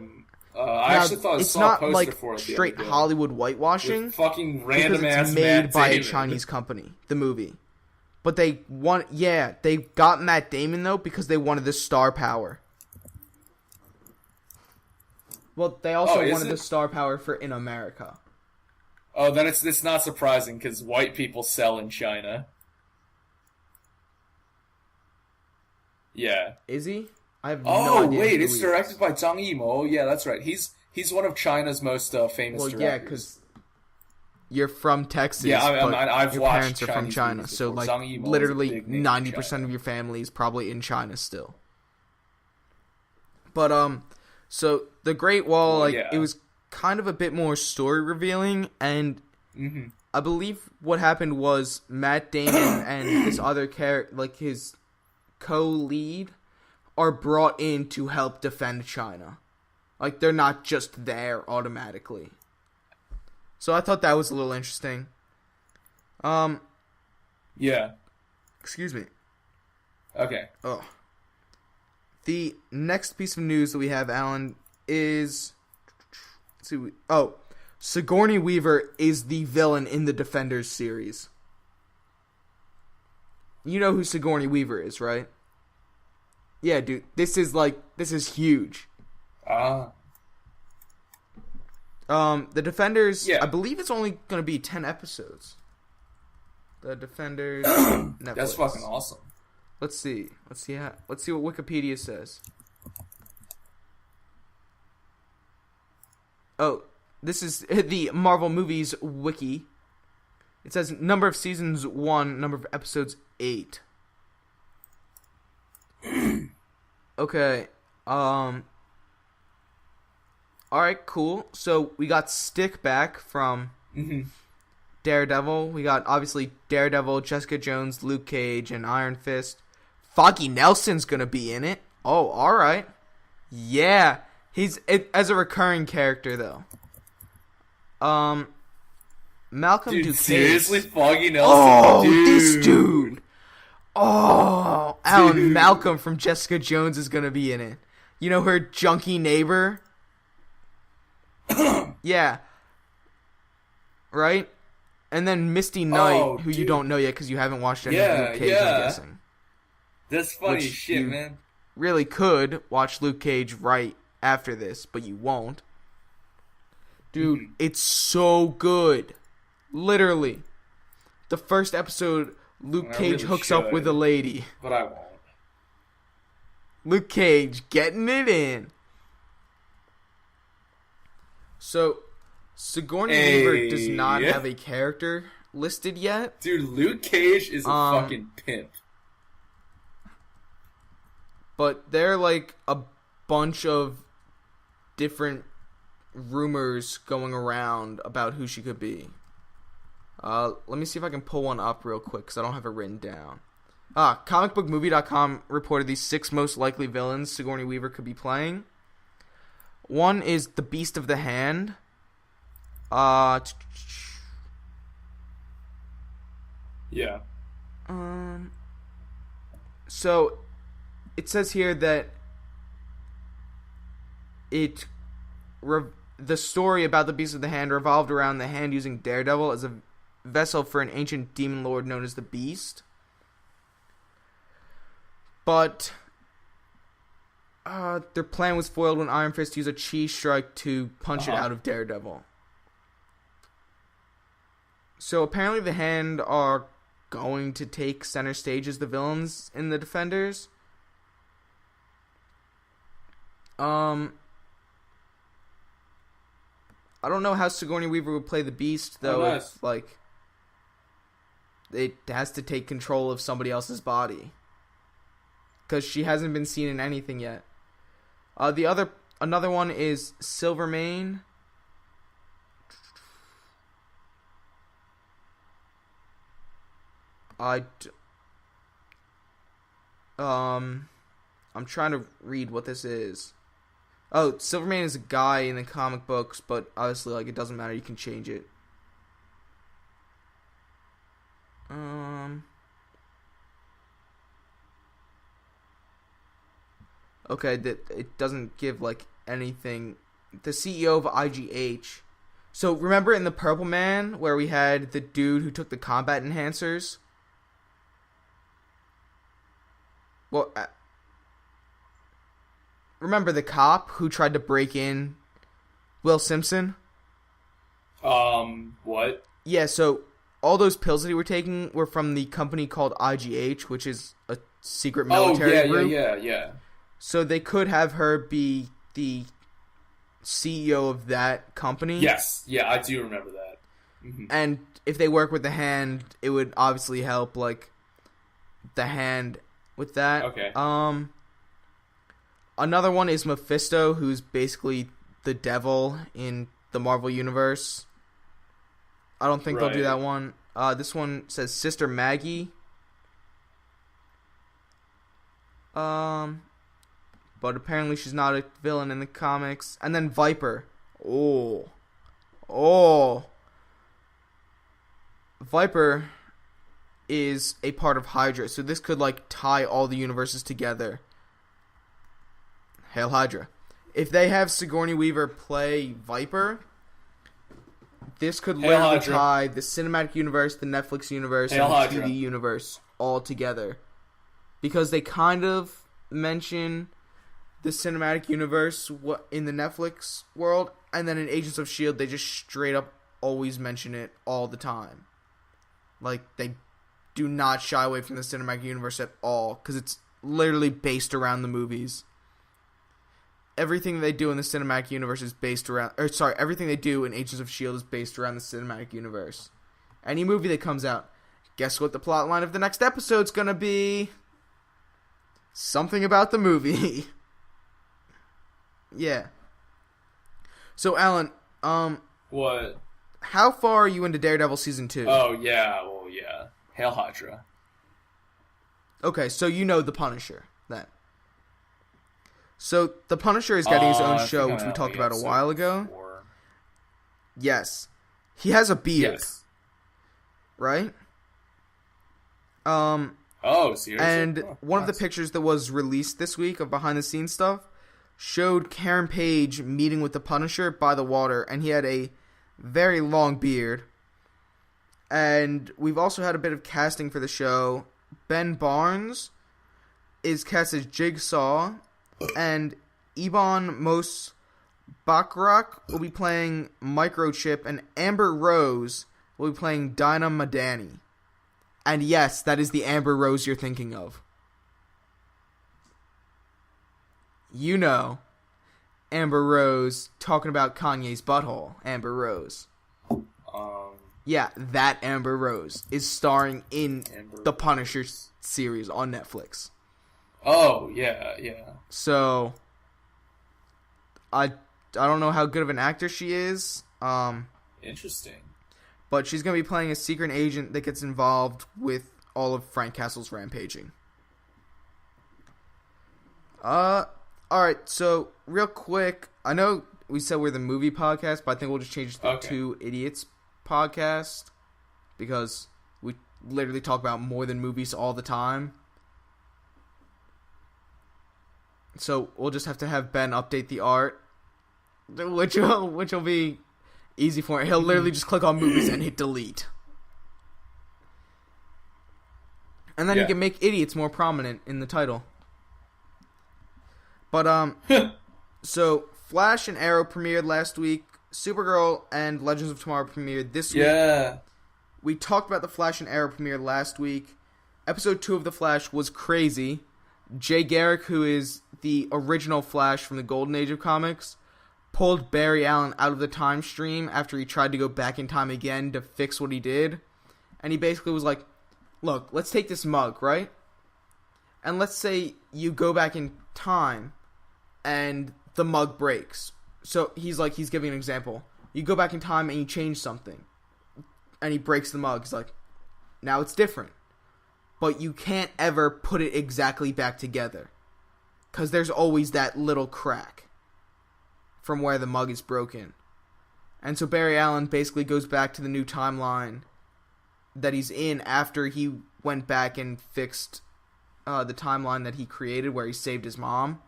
I actually thought I it's saw a not poster like for it. straight Hollywood whitewashing. With fucking because random it's ass made Matt by Damon. a Chinese company. The movie, but they got Matt Damon though because they wanted the star power. Well, they also wanted the star power for in America. Oh, then it's not surprising because white people sell in China. Yeah. Is he? I have no idea. Oh wait, it's directed by Zhang Yimou. Oh yeah, that's right. He's one of China's most famous directors. Well, yeah, because you're from Texas. Yeah, I've your watched parents are from Chinese China, movies so before. like Zhang Yimou is a literally big name in 90% China. of your family is probably in China still. But so the Great Wall, it was kind of a bit more story revealing, and I believe what happened was Matt Damon and this other character, like his co-lead, are brought in to help defend China. Like, they're not just there automatically. So I thought that was a little interesting. Yeah. Excuse me. Okay. Oh. The next piece of news that we have, Alan, is... Sigourney Weaver is the villain in the Defenders series. You know who Sigourney Weaver is, right? Yeah, dude. This is huge. The Defenders, I believe it's only going to be 10 episodes. The Defenders Netflix. That's fucking awesome. Let's see what Wikipedia says. Oh, this is the Marvel Movies wiki. It says number of seasons 1, number of episodes 8. Okay. Alright, cool. So we got Stick back from Daredevil. We got obviously Daredevil, Jessica Jones, Luke Cage, and Iron Fist. Foggy Nelson's gonna be in it. Oh, alright. Yeah. He's as a recurring character though. Malcolm Dude, Duquesne. seriously, Foggy Nelson? Oh, dude. this dude. Oh, Alan Malcolm from Jessica Jones is gonna be in it. You know her junkie neighbor? Yeah. Right? And then Misty Knight, who you don't know yet because you haven't watched any of Luke Cage, I'm guessing. That's funny shit, man. Really could watch Luke Cage right after this, but you won't. Dude, it's so good. Literally. The first episode, Luke Cage hooks up with a lady. But I won't. Luke Cage getting it in. So, Sigourney Weaver does not have a character listed yet. Dude, Luke Cage is a fucking pimp. But there are like a bunch of different rumors going around about who she could be. Let me see if I can pull one up real quick because I don't have it written down. Comicbookmovie.com reported these 6 most likely villains Sigourney Weaver could be playing. One is the Beast of the Hand. Yeah. So it says here that the story about the Beast of the Hand revolved around the Hand using Daredevil as a vessel for an ancient demon lord known as the Beast. But their plan was foiled when Iron Fist used a chi strike to punch it out of Daredevil. So apparently the Hand are going to take center stage as the villains in the Defenders. I don't know how Sigourney Weaver would play the Beast, though. Nice. Like, it has to take control of somebody else's body. Because she hasn't been seen in anything yet. Another one is Silvermane. I'm trying to read what this is. Oh, Silvermane is a guy in the comic books, but obviously, like, it doesn't matter. You can change it. Okay, that it doesn't give, like, anything. The CEO of IGH. So, remember in the Purple Man, where we had the dude who took the combat enhancers? Well, remember the cop who tried to break in Will Simpson? What? Yeah, so all those pills that he were taking were from the company called IGH, which is a secret military group. Yeah. So they could have her be the CEO of that company. Yes, yeah, I do remember that. Mm-hmm. And if they work with the hand, it would obviously help, like, the hand with that. Okay. Another one is Mephisto, who's basically the devil in the Marvel Universe. I don't think they'll do that one. This one says Sister Maggie. But apparently she's not a villain in the comics. And then Viper. Oh. Viper is a part of Hydra, so this could, like, tie all the universes together. Hail Hydra. If they have Sigourney Weaver play Viper, this could literally tie the cinematic universe, the Netflix universe, and the TV universe all together. Because they kind of mention the cinematic universe in the Netflix world, and then in Agents of S.H.I.E.L.D., they just straight up always mention it all the time. Like, they do not shy away from the cinematic universe at all, because it's literally based around the movies. Everything they do in the cinematic universe is based around... everything they do in Agents of S.H.I.E.L.D. is based around the cinematic universe. Any movie that comes out, guess what the plot line of the next episode's gonna be? Something about the movie. Yeah. So, Alan, what? How far are you into Daredevil Season 2? Oh, yeah. Well, yeah. Hail Hydra. Okay, so you know The Punisher, then. So, The Punisher is getting his own show, which we talked about a while ago. 4. Yes. He has a beard. Yes. Right? Oh, seriously? And one of the pictures that was released this week of behind-the-scenes stuff showed Karen Page meeting with the Punisher by the water, and he had a very long beard. And we've also had a bit of casting for the show. Ben Barnes is cast as Jigsaw, and Ebon Mos Bachrach will be playing Microchip, and Amber Rose will be playing Dinah Madani. And yes, that is the Amber Rose you're thinking of. You know, Amber Rose talking about Kanye's butthole. Amber Rose. Yeah, that Amber Rose is starring in the Punisher series on Netflix. Oh, yeah. So, I don't know how good of an actor she is. Interesting. But she's going to be playing a secret agent that gets involved with all of Frank Castle's rampaging. Alright, so, real quick, I know we said we're the movie podcast, but I think we'll just change it to the Two Idiots podcast, because we literally talk about more than movies all the time. So, we'll just have to have Ben update the art, which will be easy for him. He'll literally just click on movies and hit delete. And then you can make idiots more prominent in the title. But, so, Flash and Arrow premiered last week. Supergirl and Legends of Tomorrow premiered this week. Yeah. We talked about the Flash and Arrow premiere last week. Episode 2 of The Flash was crazy. Jay Garrick, who is the original Flash from the Golden Age of comics, pulled Barry Allen out of the time stream after he tried to go back in time again to fix what he did. And he basically was like, look, let's take this mug, right? And let's say you go back in time and the mug breaks. So he's giving an example. You go back in time and you change something. And he breaks the mug. He's like, now it's different. But you can't ever put it exactly back together. because there's always that little crack from where the mug is broken. And so Barry Allen basically goes back to the new timeline that he's in after he went back and fixed the timeline that he created where he saved his mom.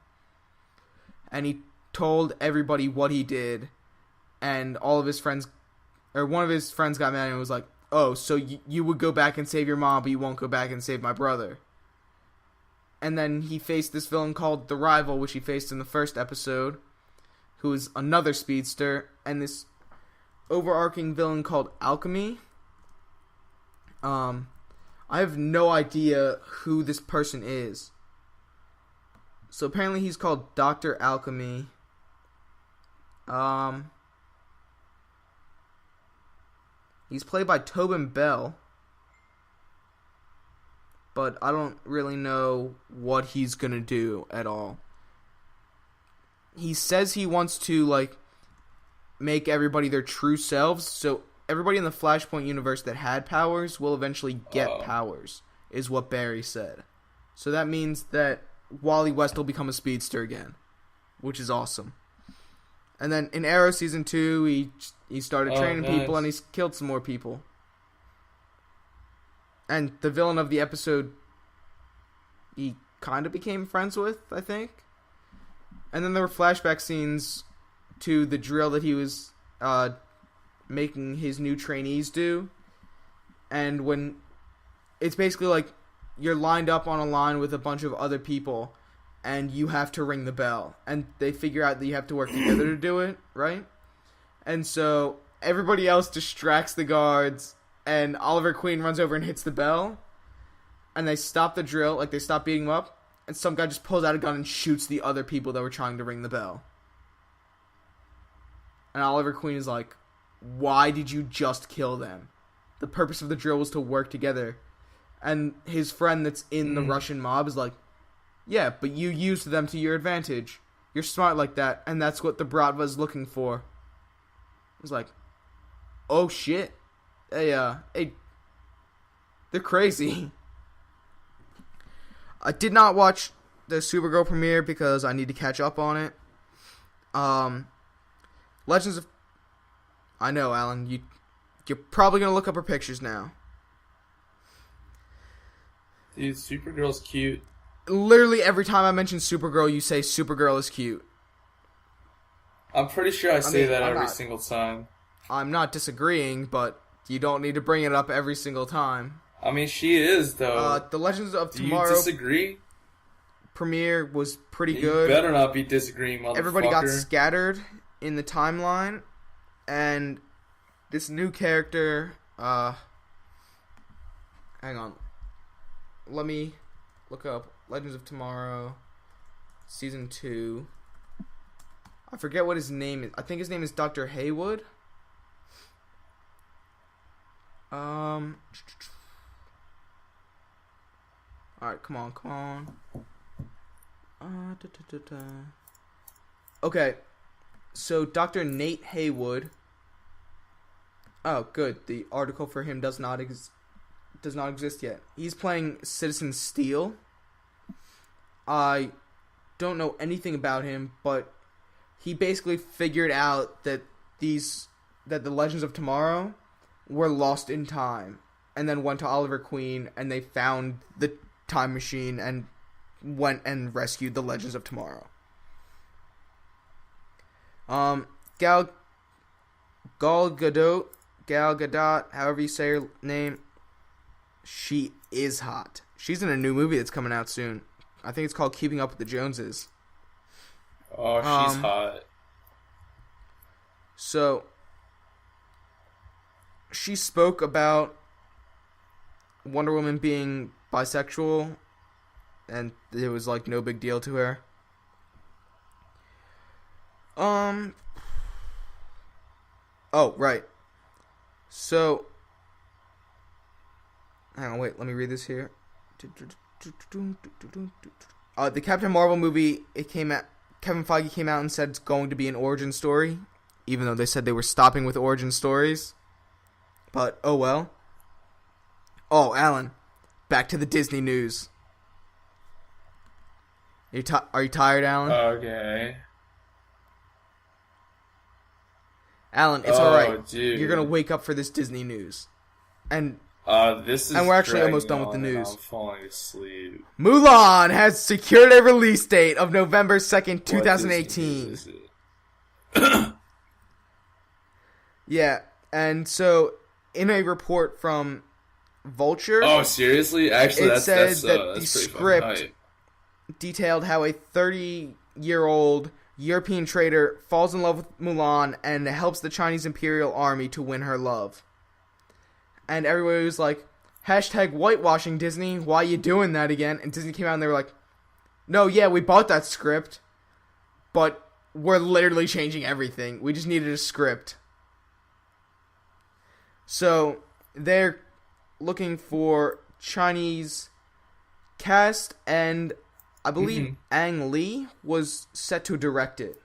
And he told everybody what he did, and all of his friends, or one of his friends got mad and was like, oh, so you would go back and save your mom, but you won't go back and save my brother. And then he faced this villain called The Rival, which he faced in the first episode, who is another speedster, and this overarching villain called Alchemy. I have no idea who this person is. So apparently he's called Dr. Alchemy. He's played by Tobin Bell. But I don't really know what he's gonna do at all. He says he wants to, like, make everybody their true selves. So everybody in the Flashpoint universe that had powers will eventually get powers, is what Barry said. So that means that Wally West will become a speedster again, which is awesome. And then in Arrow Season 2, he started training people, and he's killed some more people. And the villain of the episode, he kind of became friends with, I think. And then there were flashback scenes to the drill that he was making his new trainees do. And when it's basically like you're lined up on a line with a bunch of other people, and you have to ring the bell. And they figure out that you have to work together to do it, right? And so everybody else distracts the guards, and Oliver Queen runs over and hits the bell, and they stop the drill, like they stop beating him up, and some guy just pulls out a gun and shoots the other people that were trying to ring the bell. And Oliver Queen is like, why did you just kill them? The purpose of the drill was to work together. And his friend that's in the Russian mob is like, yeah, but you used them to your advantage. You're smart like that, and that's what the Bratva's looking for. It's like, oh shit. They're crazy. I did not watch the Supergirl premiere because I need to catch up on it. Legends of... I know, Alan, you're probably going to look up her pictures now. Dude, Supergirl's cute. Literally every time I mention Supergirl, you say Supergirl is cute. I'm pretty sure I say that every single time. I'm not disagreeing, but you don't need to bring it up every single time. I mean, she is, though. The Legends of Tomorrow... Do you disagree? Premiere was pretty good. You better not be disagreeing, motherfucker. Everybody got scattered in the timeline, and this new character... hang on. Let me look up Legends of Tomorrow, Season 2. I forget what his name is. I think his name is Dr. Haywood. Alright, come on. Okay, so Dr. Nate Haywood. Oh, good. The article for him does not exist yet. He's playing Citizen Steel. I don't know anything about him, but he basically figured out that the Legends of Tomorrow were lost in time, and then went to Oliver Queen, and they found the time machine and went and rescued the Legends of Tomorrow. Gal Gadot, however you say her name, she is hot. She's in a new movie that's coming out soon. I think it's called Keeping Up with the Joneses. Oh, she's hot. So, she spoke about Wonder Woman being bisexual, and it was like no big deal to her. Oh, right. So, hang on, wait, let me read this here. The Captain Marvel movie, Kevin Feige came out and said it's going to be an origin story, even though they said they were stopping with origin stories. But, oh well. Oh, Alan, back to the Disney news. Are you tired, Alan? Okay. Alan, it's alright. Dude. You're gonna wake up for this Disney news. And this is and we're actually almost done with the news. I'm falling asleep. Mulan has secured a release date of November 2nd, 2018. Yeah, and so in a report from Vulture, oh seriously? Actually, it said that the pretty script detailed how a 30-year-old European trader falls in love with Mulan and helps the Chinese Imperial Army to win her love. And everybody was like, hashtag whitewashing, Disney, why you doing that again? And Disney came out and they were like, no, yeah, we bought that script, but we're literally changing everything. We just needed a script. So they're looking for Chinese cast, and I believe Ang Lee was set to direct it.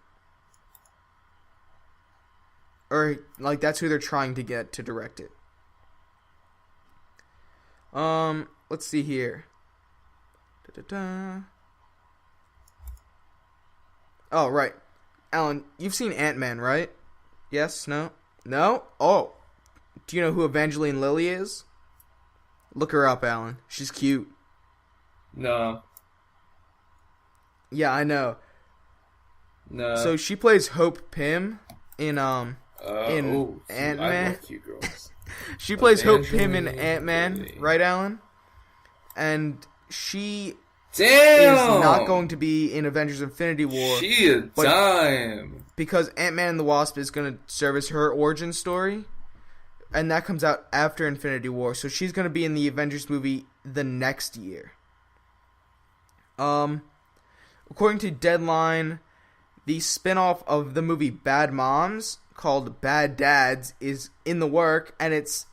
Or, like, that's who they're trying to get to direct it. Let's see here. Oh, right. Alan, you've seen Ant-Man, right? Yes? No? No? Oh. Do you know who Evangeline Lilly is? Look her up, Alan. She's cute. No. Yeah, I know. No. So she plays Hope Pym in Ant-Man. I love cute girls. She plays Hope Pym in Ant-Man, right, Alan? And she is not going to be in Avengers Infinity War. She a dime. Because Ant-Man and the Wasp is going to serve as her origin story. And that comes out after Infinity War. So she's going to be in the Avengers movie the next year. According to Deadline, the spin-off of the movie Bad Moms, called Bad Dads, is in the work. And it's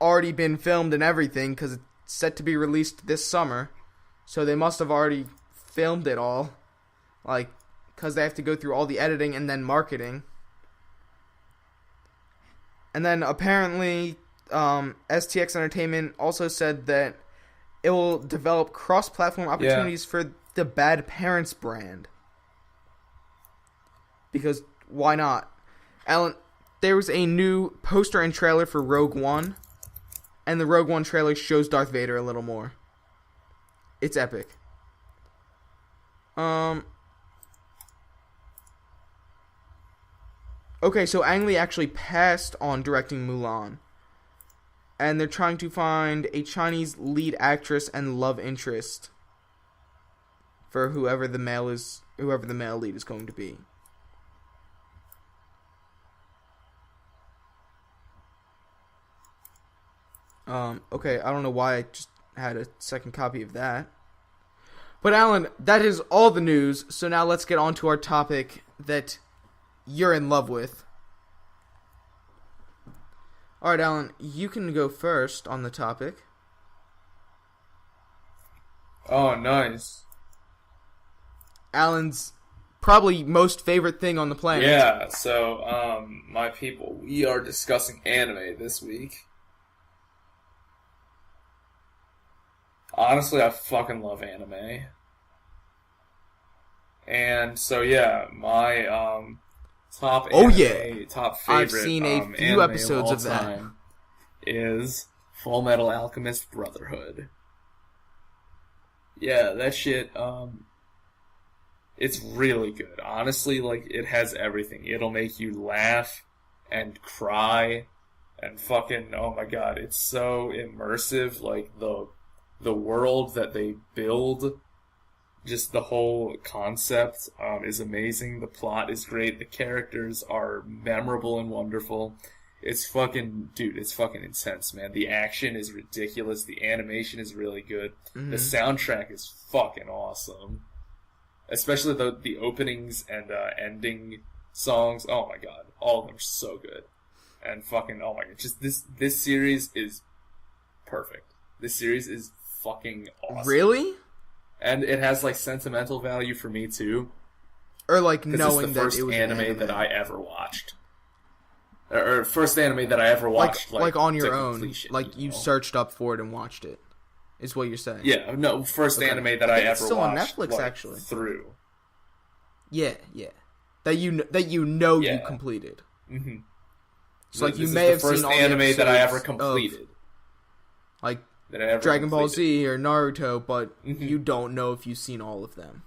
already been filmed and everything, because it's set to be released this summer. So they must have already filmed it all. Like, because they have to go through all the editing and then marketing. And then apparently, STX Entertainment also said that it will develop cross-platform opportunities for the Bad Parents brand. Because why not? Alan, there was a new poster and trailer for Rogue One. And the Rogue One trailer shows Darth Vader a little more. It's epic. Okay, so Ang Lee actually passed on directing Mulan. And they're trying to find a Chinese lead actress and love interest for whoever the male lead is going to be. Okay, I don't know why I just had a second copy of that. But Alan, that is all the news, so now let's get on to our topic that you're in love with. Alright, Alan, you can go first on the topic. Oh, nice. Alan's probably most favorite thing on the planet. Yeah, so, my people, we are discussing anime this week. Honestly, I fucking love anime. And so, yeah, my, top favorite I've seen a few episodes of that. Is Full Metal Alchemist Brotherhood. Yeah, that shit, it's really good. Honestly, like, it has everything. It'll make you laugh and cry and fucking, oh my god, it's so immersive. Like, the world that they build, just the whole concept, is amazing. The plot is great. The characters are memorable and wonderful. It's fucking intense, man. The action is ridiculous. The animation is really good. Mm-hmm. The soundtrack is fucking awesome. Especially the openings and ending songs. Oh my god. All of them are so good. And fucking, oh my god. Just this series is perfect. This series is fucking awesome. Really? And it has, like, sentimental value for me, too. Or, like, knowing that it was the first anime that I ever watched. Or first anime that I ever watched. Like on your own. Completion, like, you searched up for it and watched it. is what you're saying. Yeah, no, first Okay. anime that I think it's ever still on watched. Netflix, like, actually. Through. Yeah. That you know Yeah. you completed. Mm-hmm. So like you This may is have the first seen all anime the that I ever episodes completed. of, like That I ever Dragon Ball completed. Z or Naruto, but Mhm. you don't know if you've seen all of them.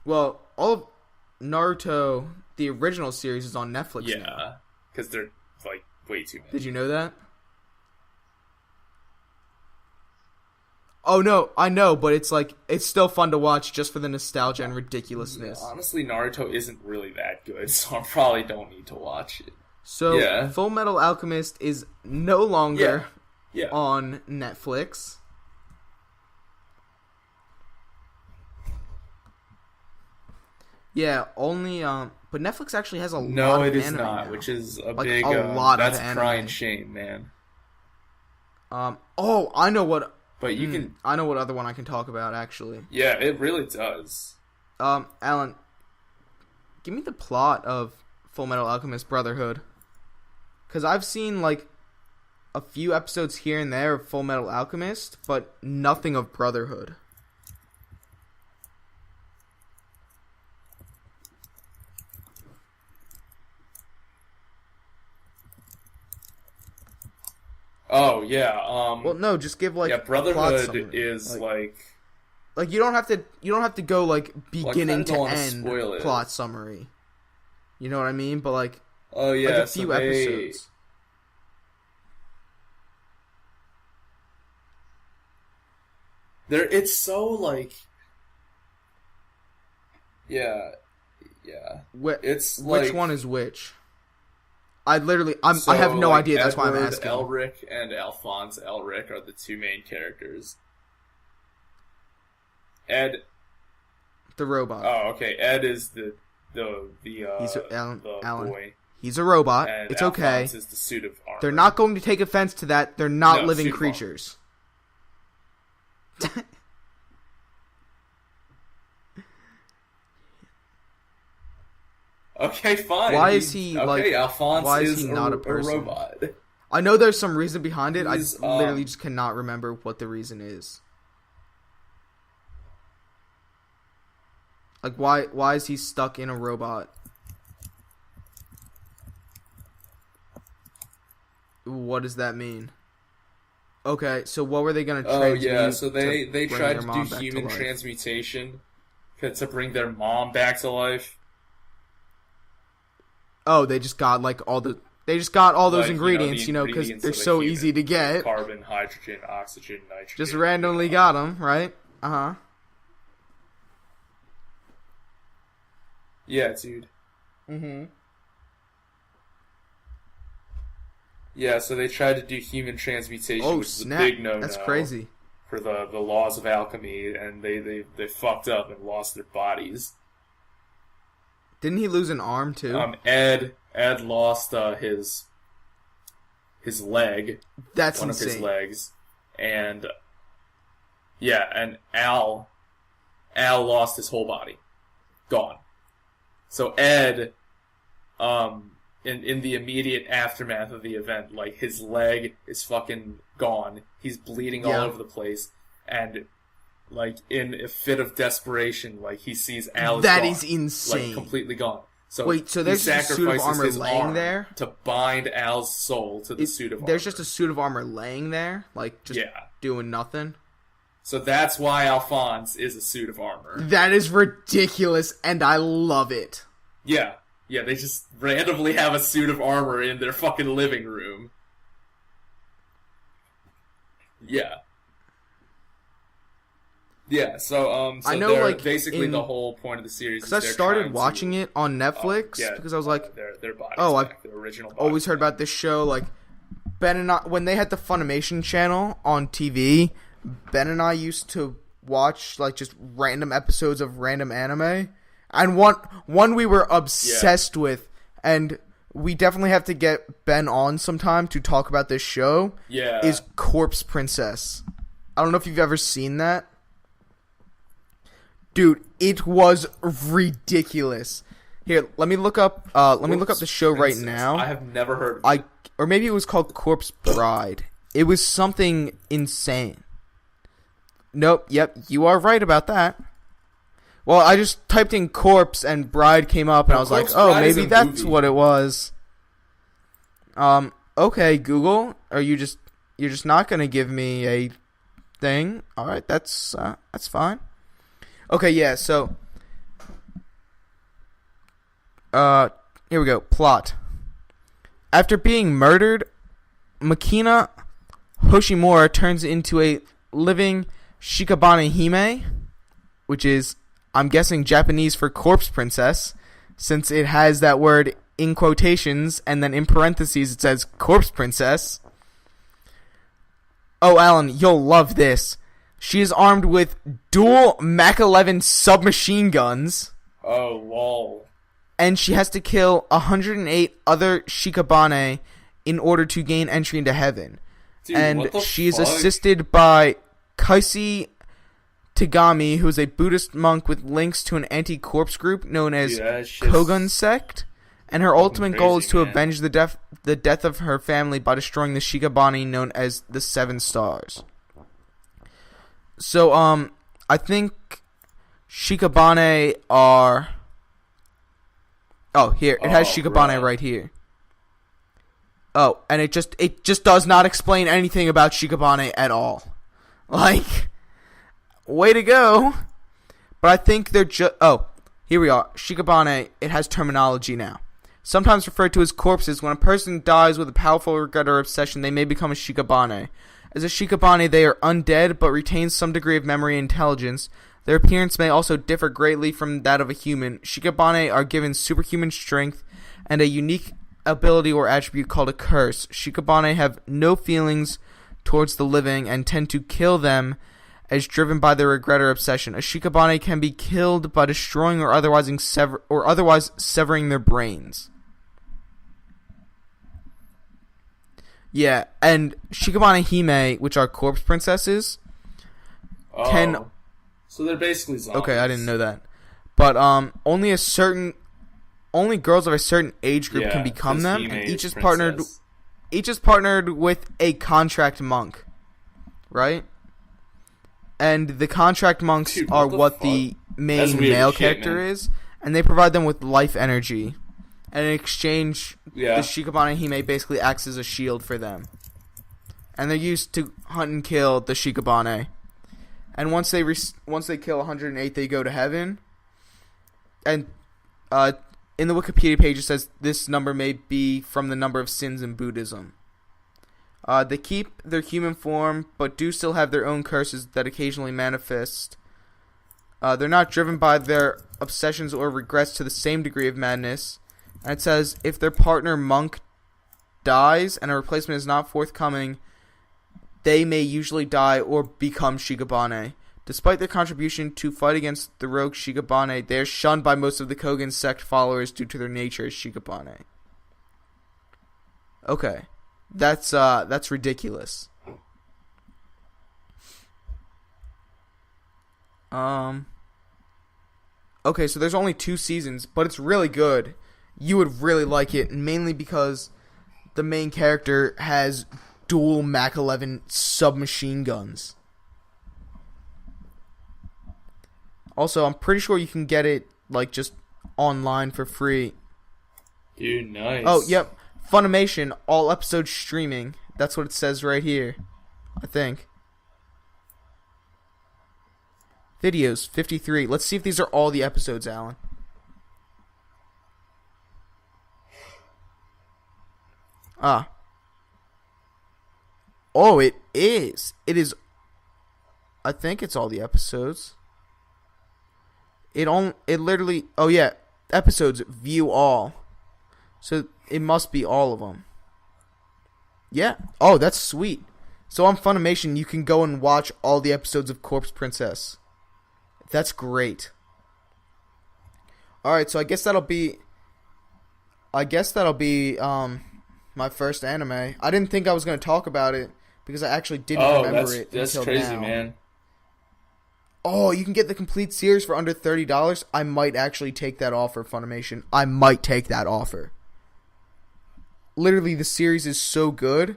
Well, all of Naruto, the original series, is on Netflix now. Yeah, because they're like way too many. Did you know that? Oh no, I know, but it's like it's still fun to watch just for the nostalgia and ridiculousness. Yeah, honestly, Naruto isn't really that good, so I probably don't need to watch it. So, Yeah. Full Metal Alchemist is no longer Yeah. on Netflix. Yeah, only but Netflix actually has a lot No, of it is anime not, now. which is a Like, big. a lot of that's anime. crying shame, man. Oh, I know what. But you can. I know what other one I can talk about actually. Yeah, it really does. Alan, give me the plot of Full Metal Alchemist Brotherhood, because I've seen like a few episodes here and there of Full Metal Alchemist, but nothing of Brotherhood. Oh yeah. Well, no, just give like yeah, plot Brotherhood summary. is like. Like you don't have to go like beginning don't to wanna end spoil it. plot summary. You know what I mean? But like Oh yeah, like a so few they- episodes. It's so like. Yeah. It's which like, one is which? I have so, no like, idea. That's why I'm Edward asking. Elric and Alphonse Elric are the two main characters. Ed. The robot. Oh, okay. Ed is the He's Alan. boy. He's a robot. And It's okay. Alphonse is the suit of armor. They're not going to take offense to that. They're not No, living suit of armor. creatures. Okay, fine. Why is he, okay? like, Alphonse why is is he not a a person? robot. I know there's some reason behind it. He's, I literally just cannot remember what the reason is. Like why is he stuck in a robot? What does that mean? Okay, so what were they gonna Oh transmute? yeah, so they bring tried their to mom do back to human life? transmutation to bring their mom back to life. Oh, they just got all those Like, ingredients, the you know, because ingredients they're of a so human. easy to get. Carbon, hydrogen, oxygen, nitrogen. Just randomly got them, right? Uh-huh. Yeah, dude. Mm-hmm. Yeah, so they tried to do human transmutation, Oh, which is a snap. big no-no. That's crazy. For the laws of alchemy, and they fucked up and lost their bodies. Didn't he lose an arm, too? Ed lost his leg. That's one insane. of his legs, and yeah, and Al lost his whole body, gone. So Ed, in the immediate aftermath of the event, like his leg is fucking gone. He's bleeding all Yeah. over the place, and like in a fit of desperation, like he sees Al is That gone, is insane. like completely gone. So Wait, so he there's just a suit of sacrifices armor his laying arm there? to bind Al's soul to the suit of armor. There's just a suit of armor laying there, like just Yeah. doing nothing. So that's why Alphonse is a suit of armor. That is ridiculous, and I love it. Yeah. Yeah, they just randomly have a suit of armor in their fucking living room. Yeah. Yeah, so I know, they're like, basically in- the whole point of the series. Because I started watching it on Netflix yeah, because I was like, their bodies oh, I've back, their original bodies always heard back. about this show. Like Ben and I, when they had the Funimation channel on TV, Ben and I used to watch like just random episodes of random anime, and one we were obsessed with, and we definitely have to get Ben on sometime to talk about this show. Yeah. Is Corpse Princess. I don't know if you've ever seen that. Dude, it was ridiculous. Here, let me look up. Let me look up the show right Princess. now. I have never heard of it. Or maybe it was called Corpse Bride. It was something insane. Nope. Yep, you are right about that. Well, I just typed in corpse and bride came up, and I was like, oh, maybe that's what it was. Okay, Google, you're just not gonna give me a thing? All right, that's fine. Okay, yeah. So, here we go. Plot. After being murdered, Makina Hoshimura turns into a living Shikabane Hime, which is, I'm guessing, Japanese for corpse princess, since it has that word in quotations, and then in parentheses it says corpse princess. Oh, Alan, you'll love this. She is armed with dual Mach 11 submachine guns. Oh, lol. And she has to kill 108 other Shikabane in order to gain entry into heaven. Dude, and she is assisted by Kaisi Tagami, who is a Buddhist monk with links to an anti-corpse group known as Kogun sect. And her ultimate goal is to avenge the death of her family by destroying the Shikabane known as the Seven Stars. So, I think Shikabane are... Oh, here. It has Shikabane right here. Oh, and it just does not explain anything about Shikabane at all. Like, way to go. But I think they're just... Oh, here we are. Shikabane, it has terminology now. Sometimes referred to as corpses, when a person dies with a powerful regret or obsession, they may become a Shikabane. As a Shikabane, they are undead, but retain some degree of memory and intelligence. Their appearance may also differ greatly from that of a human. Shikabane are given superhuman strength and a unique ability or attribute called a curse. Shikabane have no feelings towards the living and tend to kill them as driven by their regret or obsession. A Shikabane can be killed by destroying or otherwise severing their brains. Yeah, and Shikabane Hime, which are corpse princesses, can... So they're basically zombies. Okay, I didn't know that. But only girls of a certain age group can become them, and each is partnered with a contract monk, right? And the contract monks are what the main male character is, and they provide them with life energy. And in exchange, the Shikabane Hime basically acts as a shield for them. And they're used to hunt and kill the Shikabane. And once they kill 108, they go to heaven. And in the Wikipedia page, it says this number may be from the number of sins in Buddhism. They keep their human form, but do still have their own curses that occasionally manifest. They're not driven by their obsessions or regrets to the same degree of madness. And it says, if their partner monk dies and a replacement is not forthcoming, they may usually die or become Shikabane. Despite their contribution to fight against the rogue Shikabane, they are shunned by most of the Kogan sect followers due to their nature as Shikabane. Okay. That's ridiculous. Okay, so there's only 2 seasons, but it's really good. You would really like it, mainly because the main character has dual Mach 11 submachine guns. Also, I'm pretty sure you can get it, like, just online for free. Dude, nice. Oh, yep. Funimation, all episodes streaming. That's what it says right here, I think. Videos, 53. Let's see if these are all the episodes, Alan. Oh, it is. It is. I think it's all the episodes. It literally. Oh yeah, episodes view all. So it must be all of them. Yeah. Oh, that's sweet. So on Funimation, you can go and watch all the episodes of Corpse Princess. That's great. All right, so I guess that'll be my first anime. I didn't think I was going to talk about it because I actually didn't remember it that's until crazy, now. Man. Oh, you can get the complete series for under $30. I might actually take that offer, Funimation. I might take that offer. Literally, the series is so good,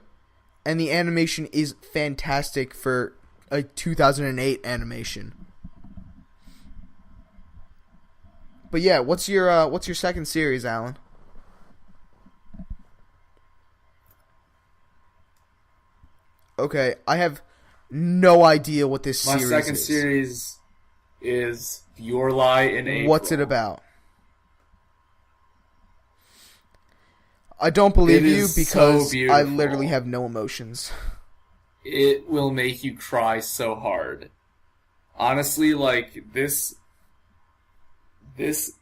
and the animation is fantastic for a 2008 animation. But yeah, what's your second series, Alan? Okay, I have no idea what this My series second is. series is Your Lie in April. What's it about? I don't believe It you is because so beautiful. I literally have no emotions. It will make you cry so hard. Honestly, like this, there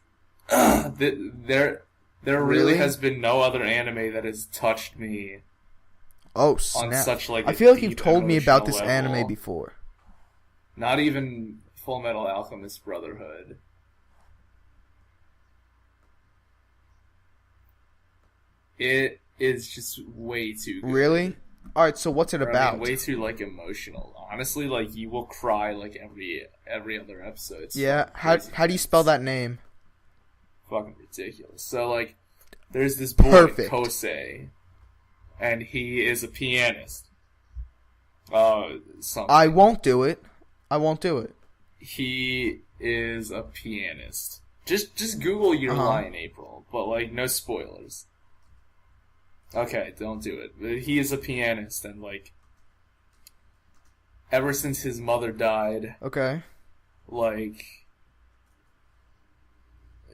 really has been no other anime that has touched me. Oh On snap! such like I a feel like deep you've told me about emotional this level. anime before. Not even Full Metal Alchemist Brotherhood. It is just way too good. Really? All right. So what's it about? I mean, way too like emotional. Honestly, like you will cry like every other episode. It's Yeah. How do you spell that name? Fucking ridiculous. So like, there's this boy Perfect. Kosei, and he is a pianist. Something. I won't do it. He is a pianist. Just Google Your Lie in April, but like no spoilers. Okay, don't do it. But he is a pianist, and like ever since his mother died, Okay. like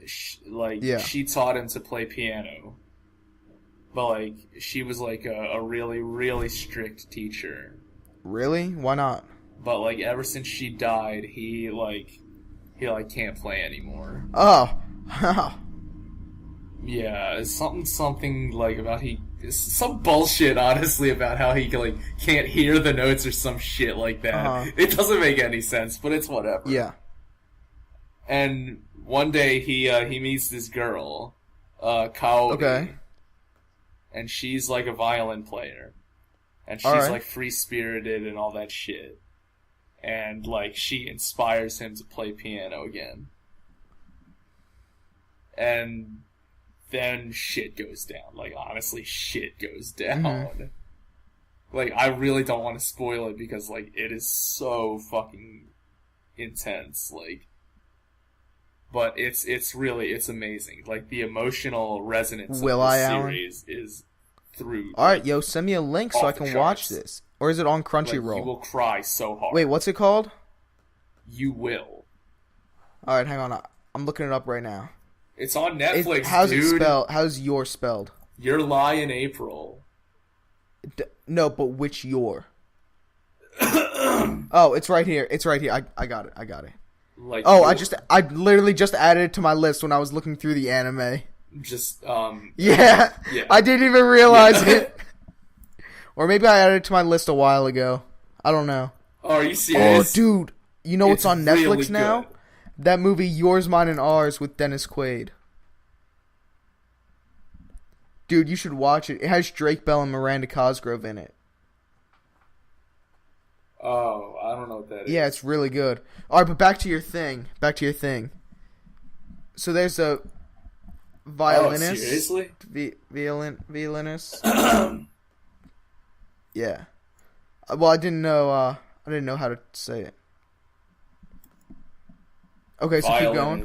she taught him to play piano. But like she was like a really really strict teacher. Really? Why not? But like ever since she died, he can't play anymore. Oh. Yeah, something like about some bullshit honestly about how he like can't hear the notes or some shit like that. It doesn't make any sense, but it's whatever. Yeah. And one day he meets this girl, Kaori. Okay. And she's like a violin player. And she's Alright. like free spirited and all that shit. And like she inspires him to play piano again. And then shit goes down. Like honestly, shit goes down. Mm-hmm. Like I really don't want to spoil it because like it is so fucking intense. Like, but it's amazing. Like the emotional resonance of this series is through. Alright, yo, send me a link so I can watch charts. this. Or is it on Crunchyroll? Like, you will cry so hard. Wait, what's it called? You will. Alright, hang on. I'm looking it up right now. It's on Netflix, How's dude. it spelled? How's your spelled? Your Lie in April. No, but which your? Oh, it's right here. I got it. Like, oh, I literally just added it to my list when I was looking through the anime. Yeah. I didn't even realize it. Or maybe I added it to my list a while ago. I don't know. Oh, are you serious? Oh, dude. You know what's on Netflix really now? good. That movie, Yours, Mine, and Ours with Dennis Quaid. Dude, you should watch it. It has Drake Bell and Miranda Cosgrove in it. Oh, I don't know what that is. Yeah, it's really good. Alright, but back to your thing. So there's a violinist. Oh, seriously? Violinist. Yeah. Well, I didn't know how to say it. Okay, so keep going.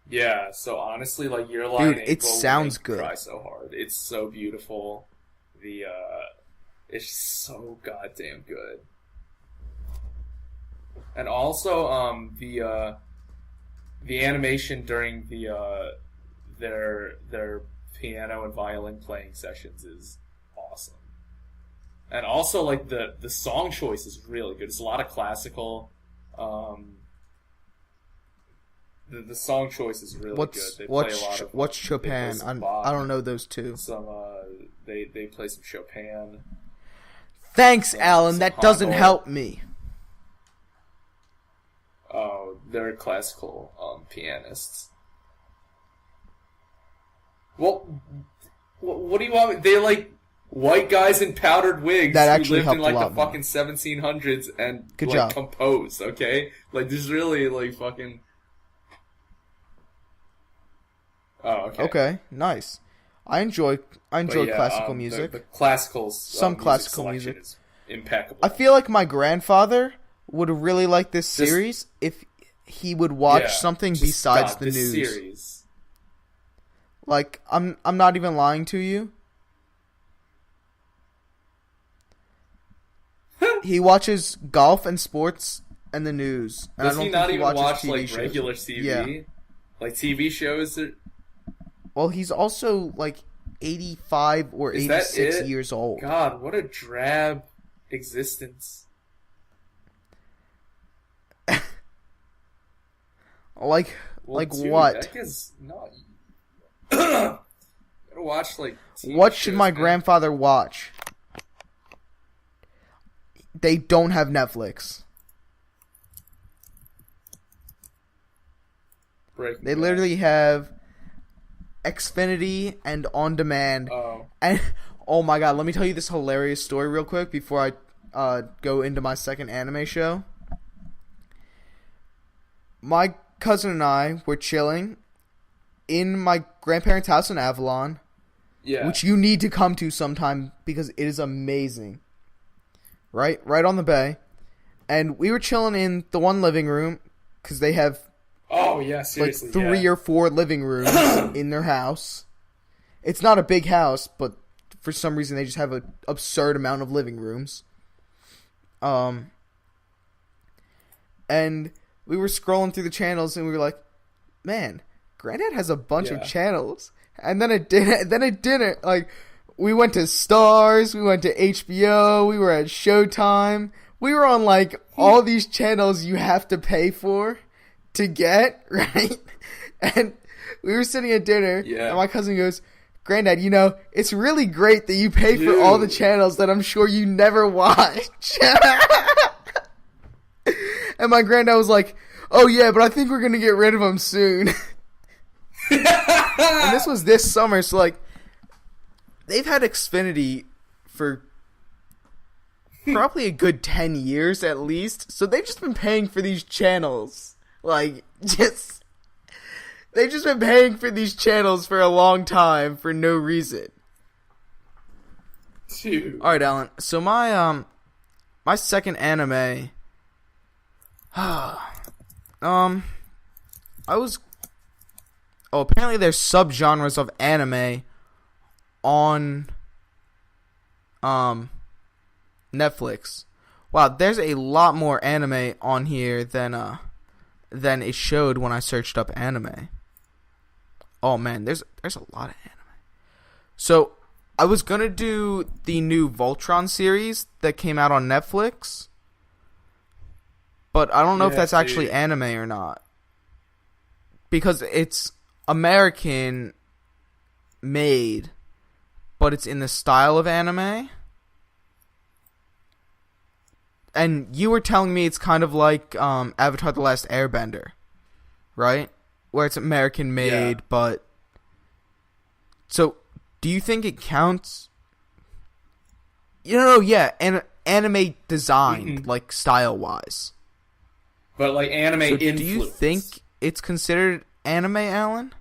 Yeah, so honestly, like Your Lie in April, it sounds good. good. Cry so hard. It's so beautiful. It's so goddamn good. And also, the animation during their piano and violin playing sessions is awesome. And also, like the song choice is really good. It's a lot of classical. The song choice is really good. They play a lot of what's Chopin? I don't know those two. Some they play some Chopin. Thanks, Alan. That doesn't help me. Oh, they're classical pianists. Well, What do you want? They're like white guys in powdered wigs That who actually lived in helped a like the lot more. fucking 1700s and Good like job. composed. Okay, like this is really like fucking. Oh, okay. Okay, nice. I enjoy But yeah, classical the music. classical Some music classical selection music. is impeccable. I feel like my grandfather would really like this Just- series if he would watch Yeah, something just besides God, the this news. series. Like I'm not even lying to you. He watches golf and sports and the news. And Does I don't he think not he even watches watch TV like shows. regular TV? Yeah. Like TV shows? Well, he's also like 85 or Is that 86 it? years old. God, what a drab existence. Like Well, dude, what? That guy's not. Gotta watch like. TV What should shows, my man. grandfather watch? They don't have Netflix. Breaking They Bad. literally have Xfinity and On Demand. Oh. And oh my god, let me tell you this hilarious story real quick before I go into my second anime show. My cousin and I were chilling in my grandparents' house in Avalon, Yeah. which you need to come to sometime because it is amazing. Right on the bay. And we were chilling in the one living room because they have Oh yeah, like seriously. 3 yeah. or 4 living rooms in their house. It's not a big house, but for some reason they just have an absurd amount of living rooms. And we were scrolling through the channels and we were like, man, Granddad has a bunch of Yeah. channels. And then it didn't. Like, we went to Stars, we went to HBO, we were at Showtime. We were on like all these channels you have to pay for to get, right? And we were sitting at dinner, Yeah. and my cousin goes, Granddad, you know, it's really great that you pay for all the Dude. channels that I'm sure you never watch. And my granddad was like, oh yeah, but I think we're going to get rid of them soon. And this was this summer, so like, they've had Xfinity for probably a good 10 years at least. So they've just been paying for these channels. Like, they've just been paying for these channels for a long time for no reason. Dude. Alright, Alan. So my second anime, apparently there's subgenres of anime on Netflix. Wow, there's a lot more anime on here than it showed when I searched up anime. Oh man, there's a lot of anime. So I was gonna do the new Voltron series that came out on Netflix, but I don't know if Yeah, that's actually dude. anime or not, because it's American made, but it's in the style of anime. And you were telling me it's kind of like Avatar: The Last Airbender, right? Where it's American made, Yeah. but so do you think it counts? Yeah, and anime design, Mhm. like style wise. But like anime So influence. do you think it's considered anime, Alan?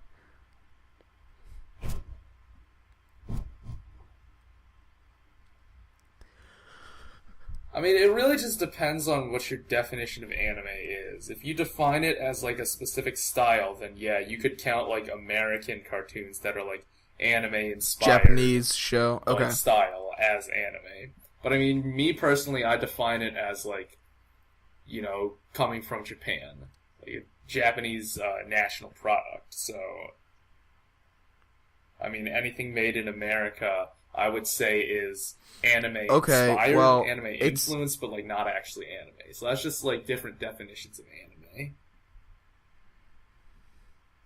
I mean, it really just depends on what your definition of anime is. If you define it as like a specific style, then yeah, you could count like American cartoons that are like anime inspired. Japanese show. Like, Okay. style as anime. But I mean, me personally, I define it as like, coming from Japan, like a Japanese national product. So, I mean, anything made in America, I would say is anime inspired, well, anime it's- influenced, but like not actually anime. So that's just like different definitions of anime.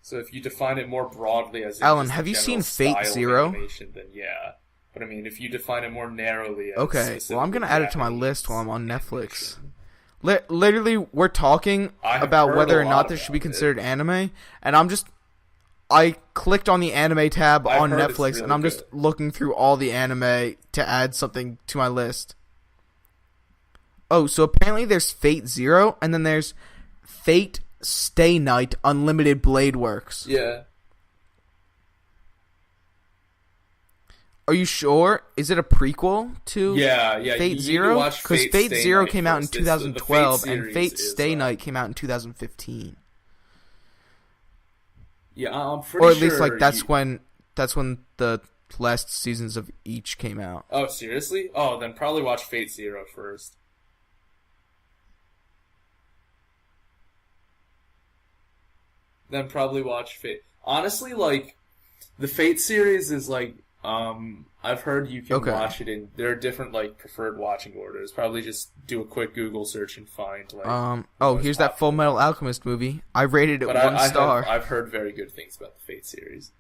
So if you define it more broadly as Alan, just a have you general seen Fate style of Zero? animation, then yeah. But I mean, if you define it more narrowly as Okay, well, I'm gonna add it to my Japanese list while I'm on Netflix. animation, Literally, we're talking I have about heard whether a or lot not this should be about it. considered anime, and I'm just I clicked on the anime tab on heard it's Netflix, really and I'm just looking through all the anime to add something to my list. Oh, so apparently there's Fate Zero, and then there's Fate Stay Night Unlimited Blade Works. Yeah. Are you sure? Is it a prequel to Yeah. Fate Zero? Because Fate Zero came out in 2012, and Fate Stay Night came out in 2015. Yeah, I'm pretty sure. Or at least like that's when the last seasons of each came out. Oh, seriously? Oh, then probably watch Fate Zero first. Then probably watch Fate. Honestly, like, the Fate series is like, I've heard you can watch it in, there are different, like, preferred watching orders. Probably just do a quick Google search and find, like... here's that Full Metal Alchemist movie. I rated it but 1 star. I've heard very good things about the Fate series.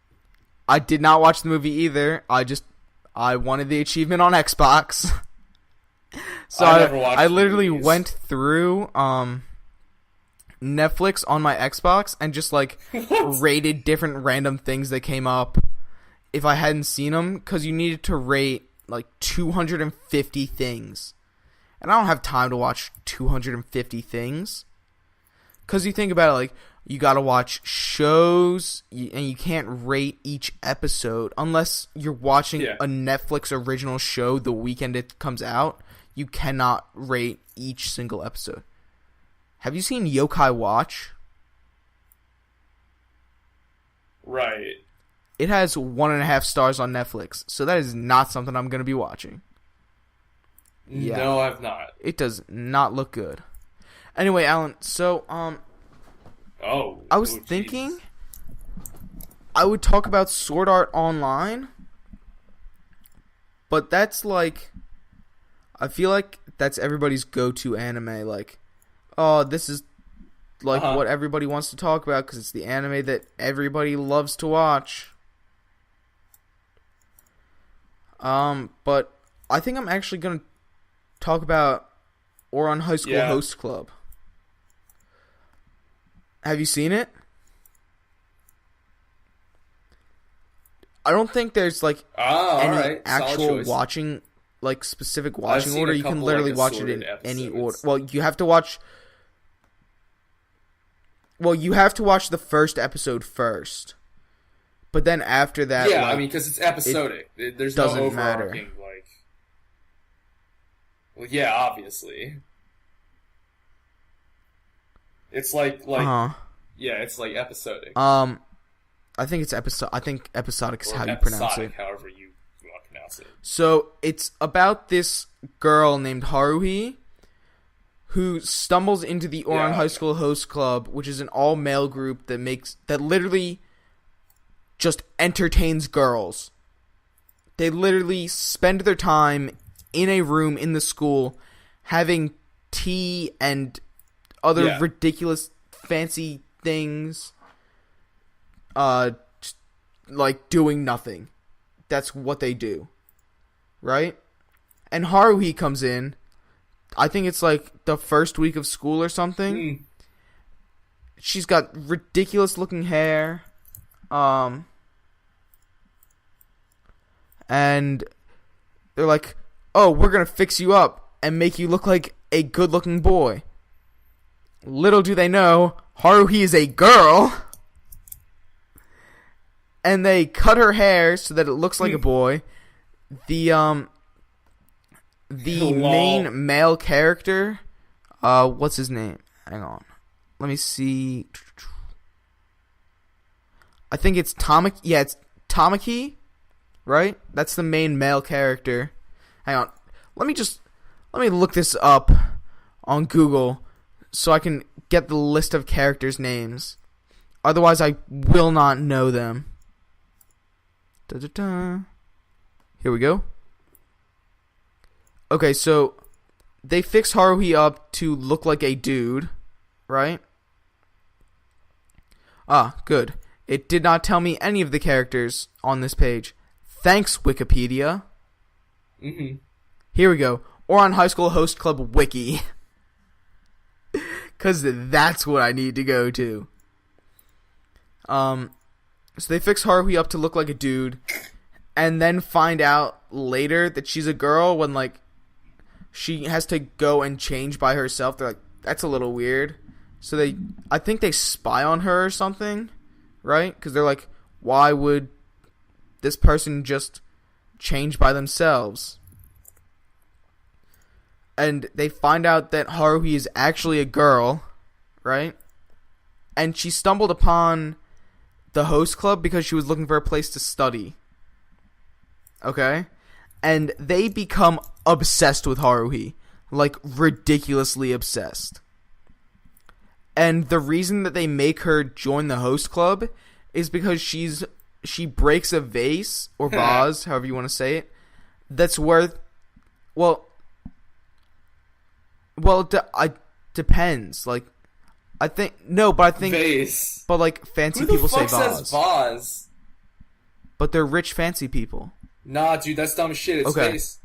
I did not watch the movie either. I wanted the achievement on Xbox. So I literally went through, Netflix on my Xbox and just like rated different random things that came up if I hadn't seen them, because you needed to rate like 250 things, and I don't have time to watch 250 things. Because you think about it, like, you gotta watch shows and you can't rate each episode unless you're watching a Netflix original show the weekend it comes out. You cannot rate each single episode. Have you seen Yokai Watch? Right. It has 1.5 stars on Netflix, so that is not something I'm going to be watching. Yeah. No, I've not. It does not look good. Anyway, Alan, so, I was thinking I would talk about Sword Art Online, but that's like, I feel like that's everybody's go-to anime, like, oh, this is like what everybody wants to talk about because it's the anime that everybody loves to watch. But I think I'm actually going to talk about Ouran High School Host Club. Have you seen it? I don't think there's like any actual watching, like specific watching order. You can literally watch it in any order. Well, you have to watch. Well, you have to watch the first episode first, but then after that, I mean, because it's episodic. There's no overarching like. Well, yeah, obviously. It's like it's like episodic. I think it's episode. I think episodic is how you pronounce it. However you want to pronounce it. So it's about this girl named Haruhi, who stumbles into the Ouran High School Host Club, which is an all-male group that literally just entertains girls. They literally spend their time in a room in the school having tea and other ridiculous fancy things, like doing nothing. That's what they do, right? And Haruhi comes in. I think it's like the first week of school or something. She's got ridiculous looking hair. And they're like, oh, we're going to fix you up and make you look like a good looking boy. Little do they know, Haruhi is a girl. And they cut her hair so that it looks like a boy. The main male character, what's his name? Hang on. Let me see. I think it's Tamaki. Yeah, it's Tamaki, right? That's the main male character. Hang on. Let me look this up on Google so I can get the list of characters' names. Otherwise, I will not know them. Da-da-da. Here we go. Okay, so they fix Haruhi up to look like a dude, right? Ah, good. It did not tell me any of the characters on this page. Thanks, Wikipedia. Mm-hmm. Here we go. Ouran High School Host Club Wiki. Because that's what I need to go to. So they fix Haruhi up to look like a dude, and then find out later that she's a girl when, like, she has to go and change by herself. They're like, that's a little weird. So I think they spy on her or something, right? Because they're like, why would this person just change by themselves? And they find out that Haruhi is actually a girl, right? And she stumbled upon the host club because she was looking for a place to study. Okay? And they become obsessed with Haruhi. Like, ridiculously obsessed. And the reason that they make her join the host club is because she breaks a vase, or vase, however you want to say it, that's worth, well, it depends. Like, I think vase. But like fancy Who the people fuck say vase. says vase? But they're rich, fancy people. Nah, dude, that's dumb shit. It's okay. vase.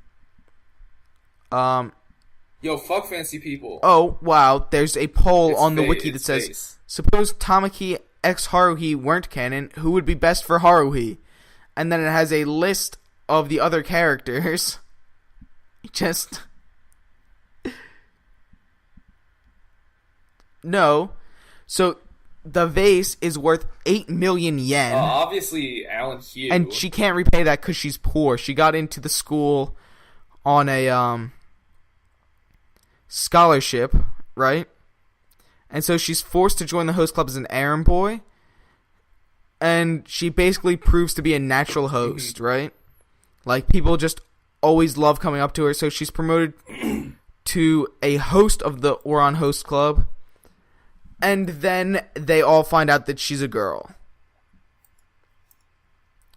Yo, fuck fancy people. Oh wow, there's a poll on the wiki that it's says, vase. suppose Tamaki x Haruhi weren't canon, who would be best for Haruhi? And then it has a list of the other characters. Just no. So the vase is worth 8 million yen. Obviously, Alan Hugh. And she can't repay that because she's poor. She got into the school on a scholarship, right? And so she's forced to join the host club as an errand boy. And she basically proves to be a natural host, right? Like, people just always love coming up to her. So she's promoted to a host of the Oran Host Club. And then they all find out that she's a girl.